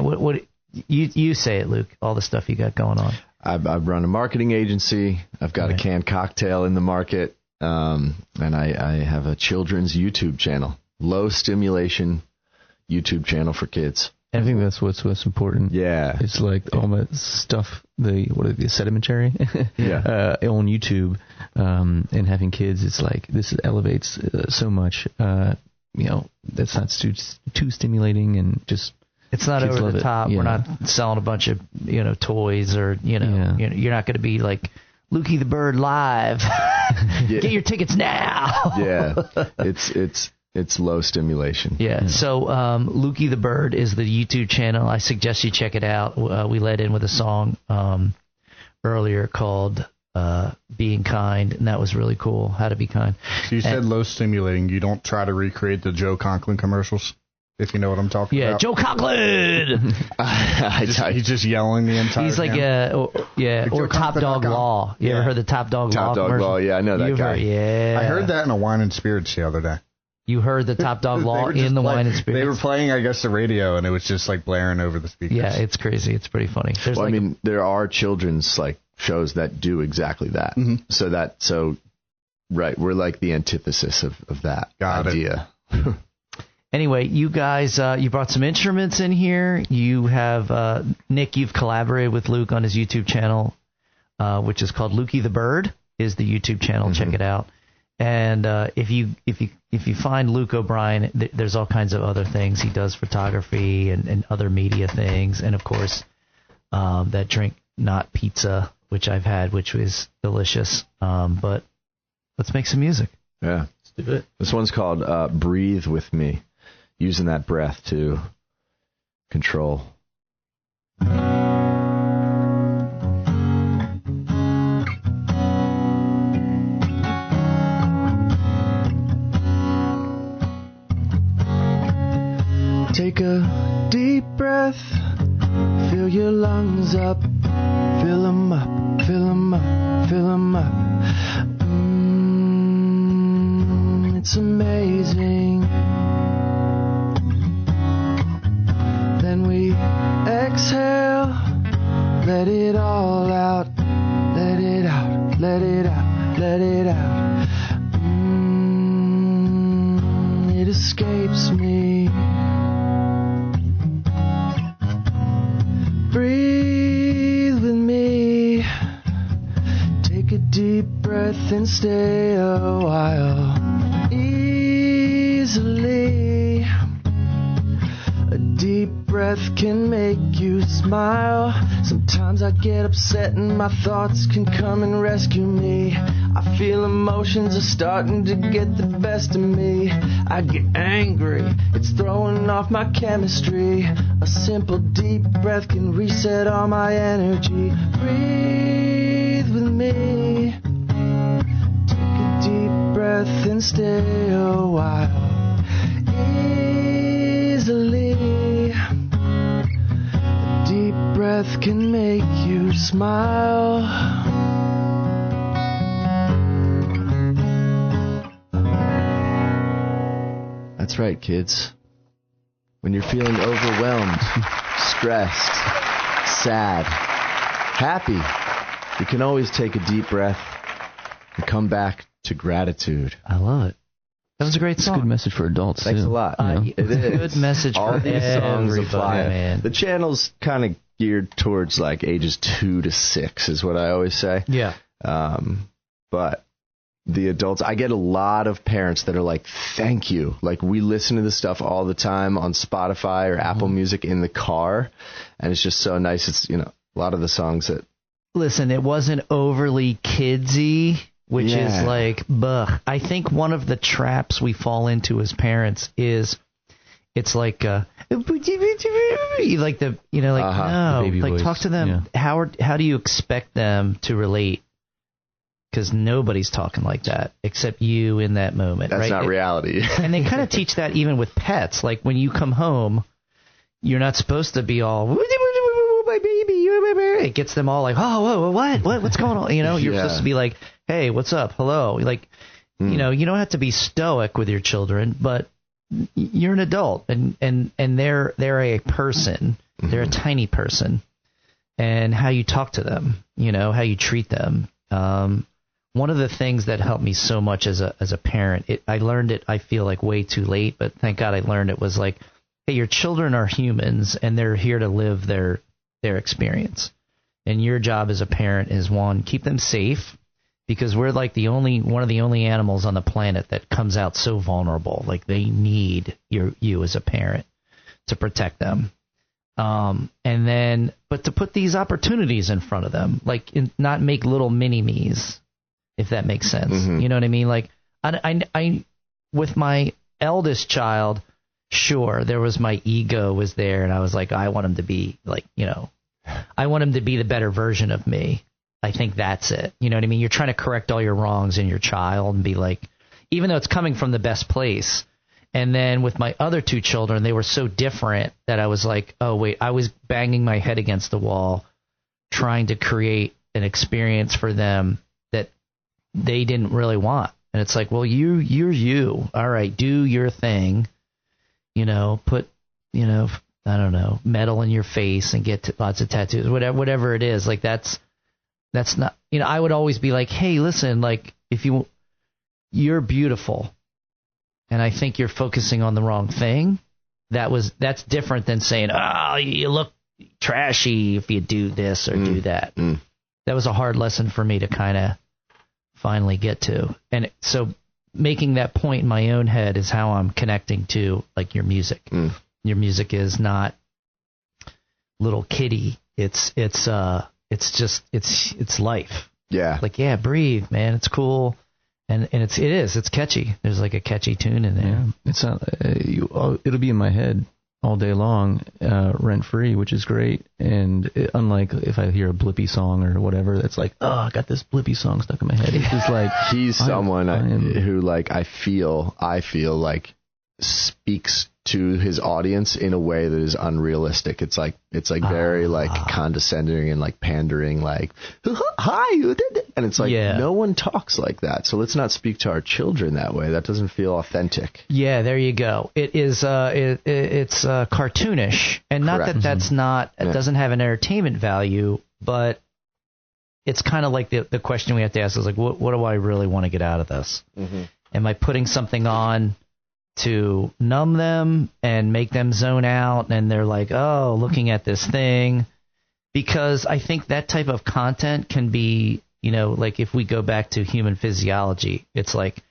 What you say it, Luke? All the stuff you got going on. I've run a marketing agency. I've got a canned cocktail in the market, and I have a children's YouTube channel, low stimulation YouTube channel for kids. I think that's what's most important. Yeah, it's like all that stuff. The sedimentary. On YouTube, and having kids, it's like this elevates so much. That's not too stimulating and just. It's not over the top. Yeah. We're not selling a bunch of toys or you're not going to be like Lukey the Bird live. Get your tickets now. Yeah, it's low stimulation. Yeah. So Lukey the Bird is the YouTube channel. I suggest you check it out. We led in with a song earlier called Being Kind, and that was really cool. How to be kind. So you said low stimulating. You don't try to recreate the Joe Conklin commercials, if you know what I'm talking about. Yeah, Joe Conklin. He's just yelling the entire time. He's like or Top Dog Law. You ever heard the Top Dog Law? Top Dog Law. Yeah, I know that guy. I heard that in a Wine and Spirits the other day. You heard the Top Dog Law in the Wine and Spirits? They were playing, I guess, the radio, and it was just like blaring over the speakers. Yeah, it's crazy. It's pretty funny. There are children's shows that do exactly that. Mm-hmm. Right, we're like the antithesis of that idea. Anyway, you guys, you brought some instruments in here. You have Nick. You've collaborated with Luke on his YouTube channel, which is called Lukey the Bird. Is the YouTube channel? Mm-hmm. Check it out. And if you find Luke O'Brien, there's all kinds of other things he does, photography and other media things, and of course that drink not pizza, which I've had, which was delicious. But let's make some music. Yeah, let's do it. This one's called "Breathe with Me," using that breath to control. Take a deep breath, fill your lungs up, fill them up, fill them up, fill them up. It's amazing. Then we exhale, let it all out, let it out, let it out, let it out. It escapes me. Breathe with me. Take a deep breath and stay a while. Easily. A deep breath can make you smile. Sometimes I get upset and my thoughts can come and rescue me. I feel emotions are starting to get the best of me. I get angry, it's throwing off my chemistry. A simple deep breath can reset all my energy. Breathe with me. Take a deep breath and stay a while. Easily. A deep breath can make you smile. That's right, kids. When you're feeling overwhelmed, stressed, sad, happy, you can always take a deep breath and come back to gratitude. I love it. That was a great song. It's a good message for adults, Thanks too. a lot. It is. Good message All for these songs everybody, apply. man. The channel's kind of geared towards like ages 2 to 6 is what I always say. Yeah. But the adults, I get a lot of parents that are like, thank you. Like, we listen to this stuff all the time on Spotify or Apple Music in the car, and it's just so nice. It's, a lot of the songs that... Listen, it wasn't overly kidsy, which is like, I think one of the traps we fall into as parents is it's like, no, the baby like voice. talk to them. Yeah. How do you expect them to relate? Because nobody's talking like that except you in that moment. That's right? not reality. And they kind of teach that even with pets. Like when you come home, you're not supposed to be all, my baby. It gets them all like, oh, what's going on? You're supposed to be like, hey, what's up? Hello. Like, you don't have to be stoic with your children, but you're an adult and they're a person. They're a tiny person. And how you talk to them, how you treat them. One of the things that helped me so much as a parent, I learned it, I feel like way too late, but thank God I learned it, was like, hey, your children are humans and they're here to live their experience. And your job as a parent is, one, keep them safe, because we're like one of the only animals on the planet that comes out so vulnerable. Like they need you as a parent to protect them. And then, but to put these opportunities in front of them, like not make little mini-me's, if that makes sense. You know what I mean? Like I with my eldest child, sure, there was my ego was there, and I was like, I want him to be like, I want him to be the better version of me. I think that's it. You know what I mean? You're trying to correct all your wrongs in your child and be like, even though it's coming from the best place. And then with my other two children, they were so different that I was like, oh, wait, I was banging my head against the wall trying to create an experience for them that they didn't really want. And it's like, well, you're you. All right, do your thing. Put, I don't know, metal in your face and get lots of tattoos, whatever it is. Like that's not, I would always be like, hey, listen, like if you're beautiful. And I think you're focusing on the wrong thing. That's different than saying, oh, you look trashy if you do this or do that. That was a hard lesson for me to kind of finally get to. And so making that point in my own head is how I'm connecting to like your music. Your music is not little kiddie. It's life. Yeah. Like, yeah, breathe, man. It's cool. And it's catchy. There's like a catchy tune in there. Yeah. It's not, it'll be in my head all day long, rent free, which is great. And unlike if I hear a Blippy song or whatever, that's like, oh, I got this Blippy song stuck in my head. It's just like he's someone who like I feel like speaks to his audience in a way that is unrealistic. It's like very like condescending and like pandering, like hi, and it's like no one talks like that. So let's not speak to our children that way. That doesn't feel authentic. Yeah, there you go. It is it's cartoonish, and not that that's not it doesn't have an entertainment value, but it's kind of like the question we have to ask is like, what do I really want to get out of this? Am I putting something on to numb them and make them zone out, and they're like, oh, looking at this thing? Because I think that type of content can be, like if we go back to human physiology, it's like,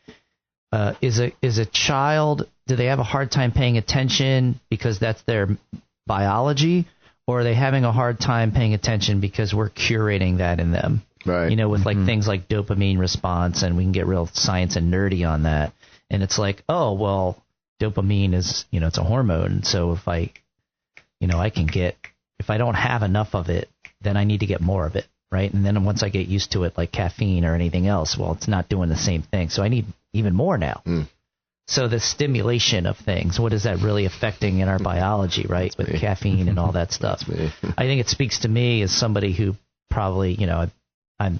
is a child, do they have a hard time paying attention because that's their biology, or are they having a hard time paying attention because we're curating that in them? Right. With like things like dopamine response, and we can get real science and nerdy on that. And it's like, oh, well, dopamine is, it's a hormone. So if I don't have enough of it, then I need to get more of it, right? And then once I get used to it, like caffeine or anything else, well, it's not doing the same thing. So I need even more now. So the stimulation of things, what is that really affecting in our biology, right? With caffeine and all that stuff. I think it speaks to me as somebody who probably, I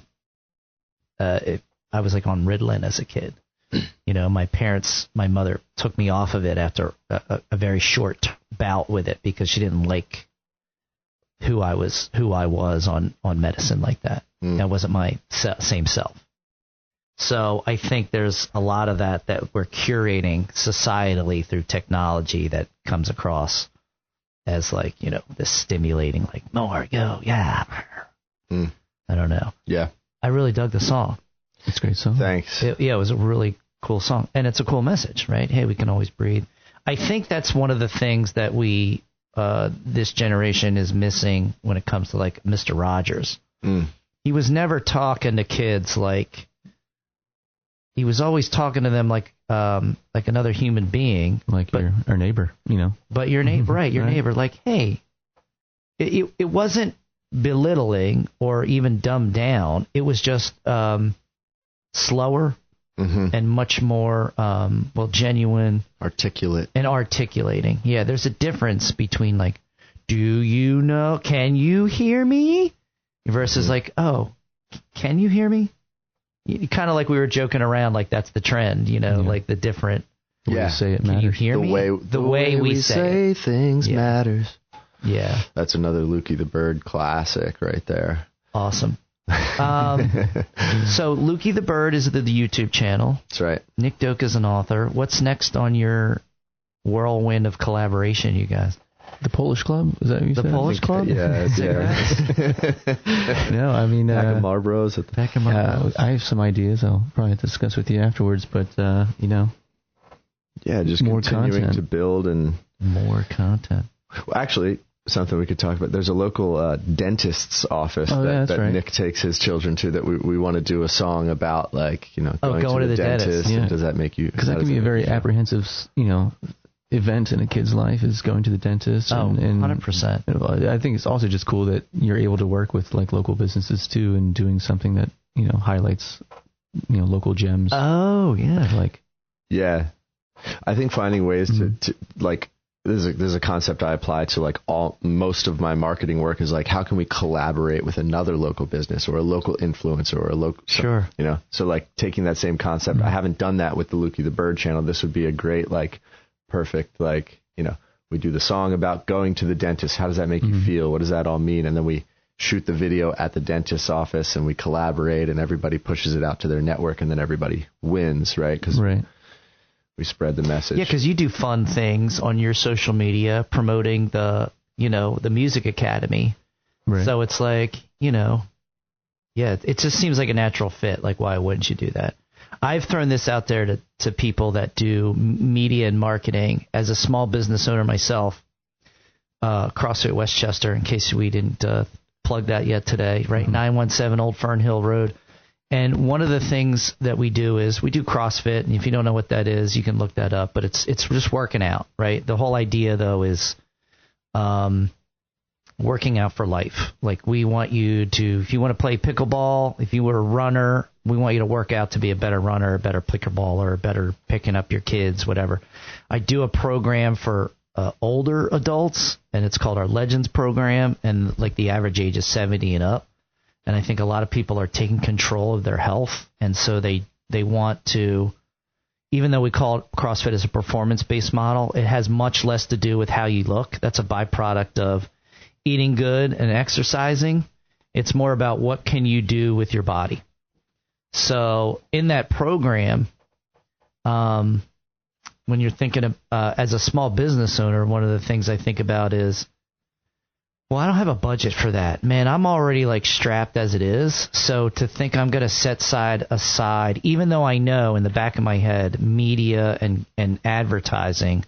was like on Ritalin as a kid. My mother took me off of it after a very short bout with it because she didn't like who I was on medicine like that. That wasn't my same self. So I think there's a lot of that we're curating societally through technology that comes across as like, this stimulating, like, more, go, yeah. I don't know. Yeah. I really dug the song. It's a great song. Thanks. It was a really cool song. And it's a cool message, right? Hey, we can always breathe. I think that's one of the things that this generation is missing when it comes to like Mr. Rogers. He was never talking to kids like, he was always talking to them like another human being, like our neighbor, But your neighbor, right? Your neighbor, like, hey, it wasn't belittling or even dumbed down. It was just slower and much more genuine, articulate, and articulating. Yeah, there's a difference between like, do you know? Can you hear me? Versus like, oh, can you hear me? Kind of like we were joking around, like that's the trend, like the different. Yeah, say it matters. Can you hear me? The way we say things matters. Yeah, that's another Lukey the Bird classic right there. Awesome. So Lukey the Bird is the YouTube channel. That's right. Nick Doak is an author. What's next on your whirlwind of collaboration, you guys? The Polish Club? Is that what you said? The Polish Club? Yeah. No, I mean... Pack of Marlboros. Pack of Marlboros. I have some ideas I'll probably have to discuss with you afterwards, but, Yeah, just more continuing content. to build and... More content. Actually, something we could talk about. There's a local dentist's office that right. Nick takes his children to that we want to do a song about, like, going to the dentist. Yeah. Does that make you... Because that can be a very apprehensive, event in a kid's life is going to the dentist. And 100%. I think it's also just cool that you're able to work with like local businesses too and doing something that, highlights, local gems. Oh, yeah. Yeah. I think finding ways to like, there's a concept I apply to like most of my marketing work is like, how can we collaborate with another local business or a local influencer or a local, sure. So like taking that same concept, I haven't done that with the Lukey the Bird channel. This would be a great, like, perfect, like, we do the song about going to the dentist. How does that make you feel? What does that all mean? And then we shoot the video at the dentist's office and we collaborate and everybody pushes it out to their network and then everybody wins, right? Because we spread the message. Yeah, because you do fun things on your social media promoting the Music Academy. Right. So it's like, it just seems like a natural fit. Like, why wouldn't you do that? I've thrown this out there to people that do media and marketing. As a small business owner myself, CrossFit Westchester, in case we didn't plug that yet today, right? 917 Old Fern Hill Road. And one of the things that we do is we do CrossFit. And if you don't know what that is, you can look that up. But it's just working out, right? The whole idea, though, is working out for life. Like, we want you to, if you want to play pickleball, if you were a runner, we want you to work out to be a better runner, a better pickleballer, a better picking up your kids, whatever. I do a program for older adults, and it's called our Legends program, and like the average age is 70 and up. And I think a lot of people are taking control of their health, and so they want to, even though we call it CrossFit as a performance-based model, it has much less to do with how you look. That's a byproduct of eating good and exercising. It's more about what can you do with your body. So in that program, when you're thinking of, as a small business owner, one of the things I think about is, well, I don't have a budget for that. Man, I'm already like strapped as it is. So to think I'm going to set aside, even though I know in the back of my head, media and advertising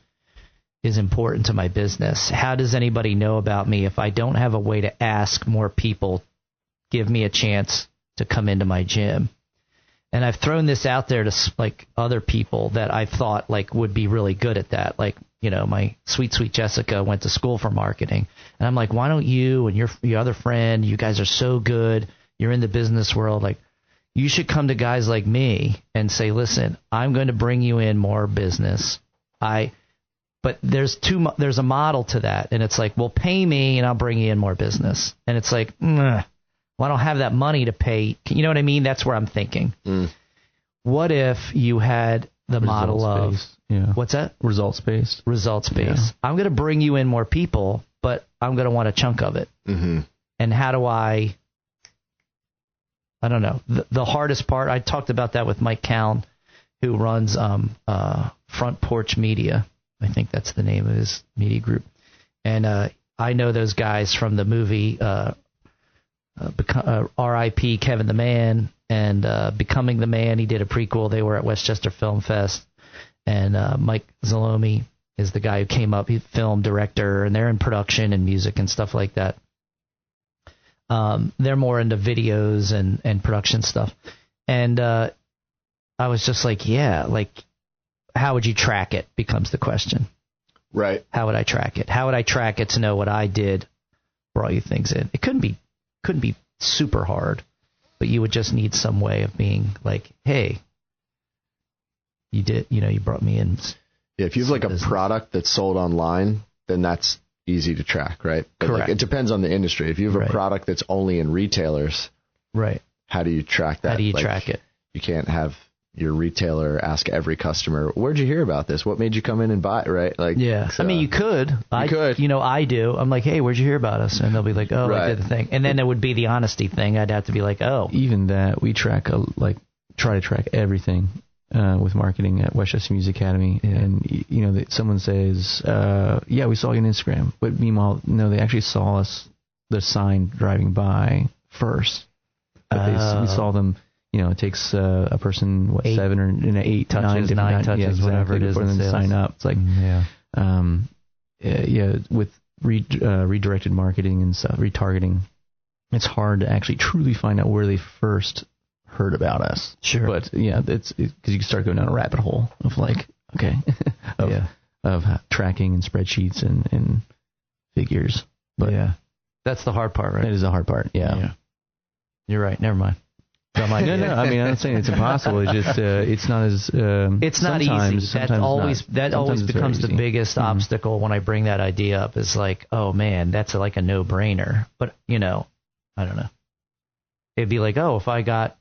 is important to my business. How does anybody know about me if I don't have a way to ask more people, give me a chance to come into my gym? And I've thrown this out there to like other people that I thought like would be really good at that. Like, my sweet Jessica went to school for marketing. And I'm like, why don't you and your other friend, you guys are so good, you're in the business world, like, you should come to guys like me and say, listen, I'm going to bring you in more business. But there's a model to that. And it's like, well, pay me and I'll bring you in more business. And it's like, well, I don't have that money to pay. You know what I mean? That's where I'm thinking. What if you had the model of, what's that? Results-based. Results-based. Yeah. I'm going to bring you in more people, but I'm going to want a chunk of it. And how do I I don't know. The hardest part, I talked about that with Mike Cowan, who runs Front Porch Media. I think that's the name of his media group. And I know those guys from the movie R.I.P. Kevin the Man and Becoming the Man. He did a prequel. They were at Westchester Film Fest. And Mike Zalomi is the guy who came up. He's film director, and they're in production and music and stuff like that. They're more into videos and production stuff. And I was just like, yeah, like, how would you track it becomes the question. Right. How would I track it? How would I track it to know what I did for all you things in? It couldn't be super hard, but you would just need some way of being like, hey, you brought me in. Yeah, if you have like a product that's sold online, then that's easy to track, right? But Correct. Like, it depends on the industry. If you have a product that's only in retailers, right? How do you track that? How do you track it? You can't have your retailer ask every customer, "Where'd you hear about this? What made you come in and buy it?" Right? Like, yeah. I mean, you could. I do. I'm like, hey, where'd you hear about us? And they'll be like, oh, I did the thing. And then it would be the honesty thing. I'd have to be like, oh. Even that, we try to track everything with marketing at Westchester Music Academy. Yeah. And, someone says, yeah, we saw you on Instagram. But meanwhile, no, they actually saw the sign driving by first. But we saw them. It takes a person, 7 or 8 touches, 9 touches, whatever it is, for them to sign up. It's like, with redirected marketing and stuff, retargeting, it's hard to actually truly find out where they first heard about us. Sure. But, it's because you can start going down a rabbit hole of like, okay, of tracking and spreadsheets and figures. But that's the hard part, right? That is the hard part, yeah. You're right. Never mind. No. I mean, I'm not saying it's impossible. It's just it's not as it's not easy. That always becomes the biggest obstacle when I bring that idea up. Is like, oh man, that's like a no-brainer. But I don't know. It'd be like, oh, if I got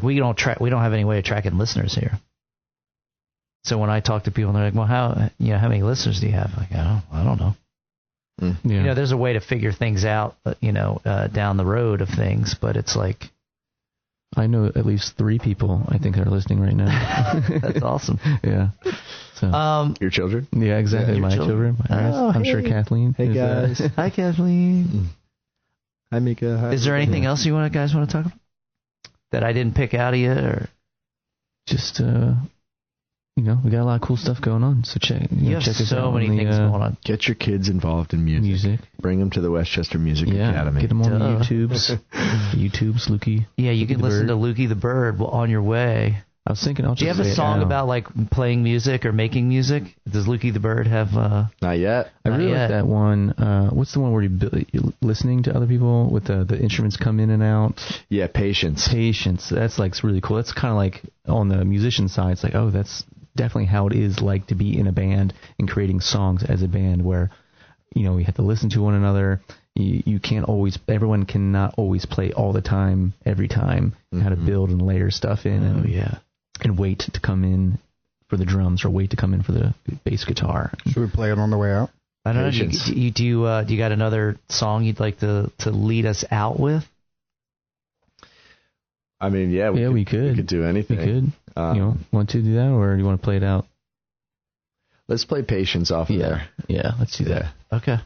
we don't have any way of tracking listeners here. So when I talk to people, they're like, well, how many listeners do you have? Like, I don't know. Yeah. There's a way to figure things out, down the road of things, but it's like. I know at least 3 people I think are listening right now. That's awesome. Yeah. So your children? Yeah, exactly. Yeah, my children. I'm sure Kathleen. Hey guys. Hi Kathleen. Hi Mika. Hi. Is there anything else you guys want to talk about that I didn't pick out of you, or just we got a lot of cool stuff going on. So check us out. So many things going on. Get your kids involved in music. Bring them to the Westchester Music Academy. Get them on the YouTubes, Lukey. Yeah, you can listen to Lukey the Bird on your way. I was thinking, do you have a song about playing music or making music? Does Lukey the Bird have? Not yet. I really like that one. What's the one where you're listening to other people with the instruments come in and out? Yeah, Patience. That's really cool. That's kind of like on the musician side. It's like, oh, that's definitely how it is like to be in a band and creating songs as a band where, we have to listen to one another. Everyone cannot always play all the time, every time. Mm-hmm. How to build and layer stuff in and wait to come in for the drums or wait to come in for the bass guitar. Should we play it on the way out? I don't know. Do you got another song you'd like to lead us out with? I mean, we could. We could do anything. We could. Want to do that, or do you want to play it out? Let's play Patience off of there. Yeah, let's do that. Okay,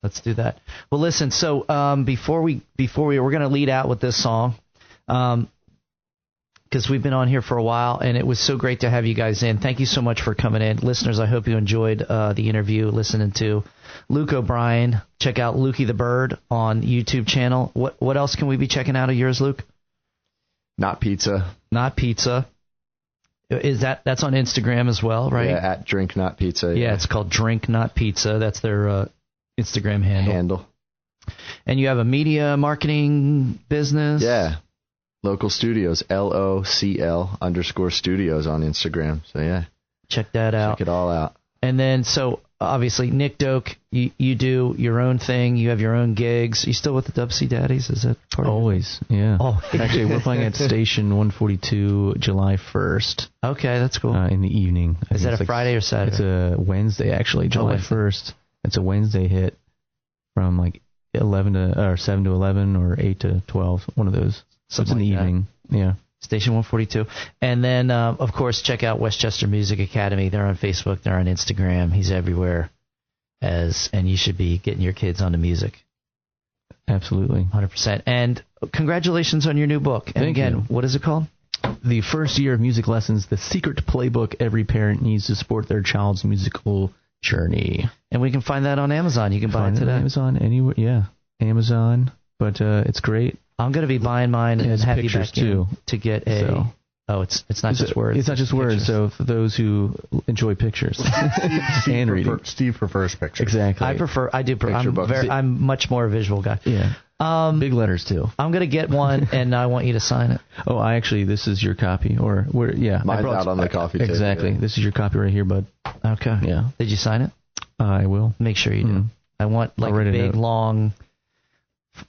let's do that. Well, listen. So before we're going to lead out with this song, because we've been on here for a while, and it was so great to have you guys in. Thank you so much for coming in, listeners. I hope you enjoyed the interview, listening to Luke O'Brien. Check out Lukey the Bird on YouTube channel. What else can we be checking out of yours, Luke? Not Pizza. Is that's on Instagram as well, right? Yeah, at Drink Not Pizza. Yeah, it's called Drink Not Pizza. That's their Instagram handle. And you have a media marketing business? Yeah. Local Studios, LOCL_studios on Instagram. So, yeah. Check that out. Check it all out. And then, so, obviously, Nick Doak, you do your own thing. You have your own gigs. You still with the WC Daddies? Is that part Always, yeah. Actually, we're playing at Station 142 July 1st. Okay, that's cool. In the evening. Is that a Friday or Saturday? It's a Wednesday, actually, July 1st. It's a Wednesday hit from 7 to 11 or 8 to 12, one of those. It's in the evening. Yeah. Station 142. And then, of course, check out Westchester Music Academy. They're on Facebook. They're on Instagram. He's everywhere. And you should be getting your kids onto music. Absolutely. 100%. And congratulations on your new book. And Thank you. What is it called? The First Year of Music Lessons, the secret playbook every parent needs to support their child's musical journey. And we can find that on Amazon. You can buy it today. On Amazon, anywhere. Yeah, Amazon. But it's great. I'm going to be buying mine and have you back too to get a... So. Oh, it's not just words. It's not just words. So for those who enjoy pictures and reading, Steve prefers pictures. Exactly. I'm much more a visual guy. Yeah. Big letters too. I'm gonna get one, and I want you to sign it. Oh, this is your copy, Mine's out on the coffee table. Exactly. Yeah. This is your copy right here, bud. Okay. Yeah. Did you sign it? I will. Make sure you do. I want a big long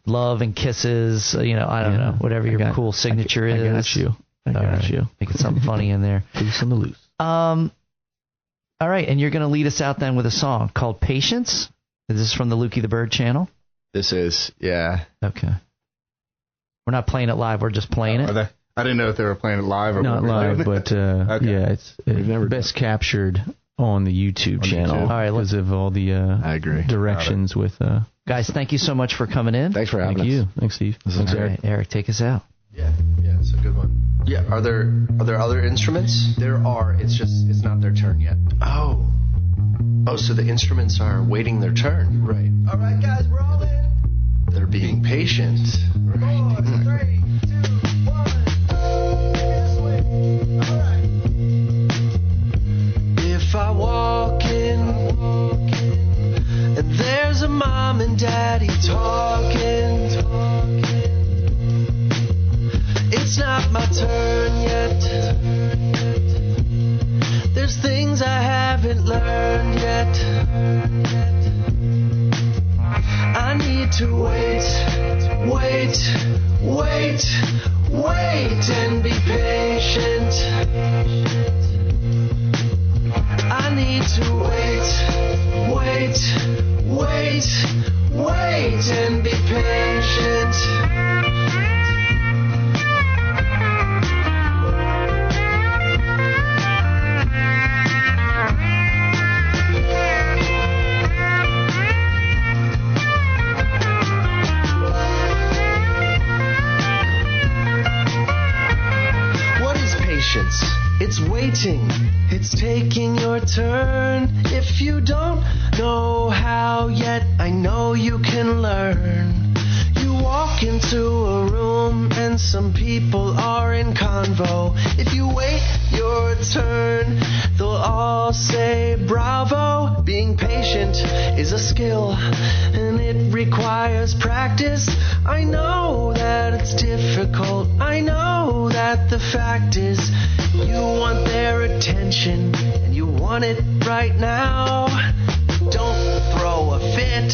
love and kisses. I don't know, whatever your cool signature is. I got you. I got you. Making something funny in there. Loose on the loose. All right, and you're going to lead us out then with a song called Patience. Is this from the Lukey the Bird channel? This is, yeah. Okay. We're not playing it live. We're just playing it. I didn't know if they were playing it live or not live, but okay. Yeah, it's best captured on the YouTube channel. All right, because of all the I agree. directions with. Guys, thank you so much for coming in. Thanks for having us. Thank you. Thanks, Steve. Thanks, Eric. Eric, take us out. Yeah, it's a good one. Yeah, are there other instruments? There are. It's not their turn yet. Oh, so the instruments are waiting their turn. Right. All right, guys, we're all in. They're being patient. Right. 4, 3, 2, 1. All right. If I walk in and there's a mom and daddy talking, it's not my turn yet. There's things I haven't learned yet. I need to wait and be patient. I need to wait and be patient. It's waiting, it's taking your turn. If you don't know how yet, I know you can learn. You walk into a room and some people are in convo. If you wait your turn, they'll all say bravo. Being patient is a skill and it requires practice. I know that it's difficult. I know that the fact is you want their attention and you want it right now. Don't throw a fit.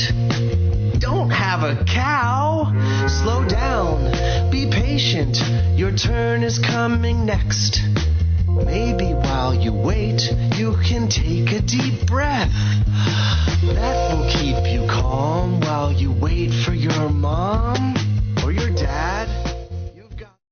Don't have a cow. Slow down. Be patient. Your turn is coming next. Maybe while you wait, you can take a deep breath. That will keep you calm while you wait for your mom.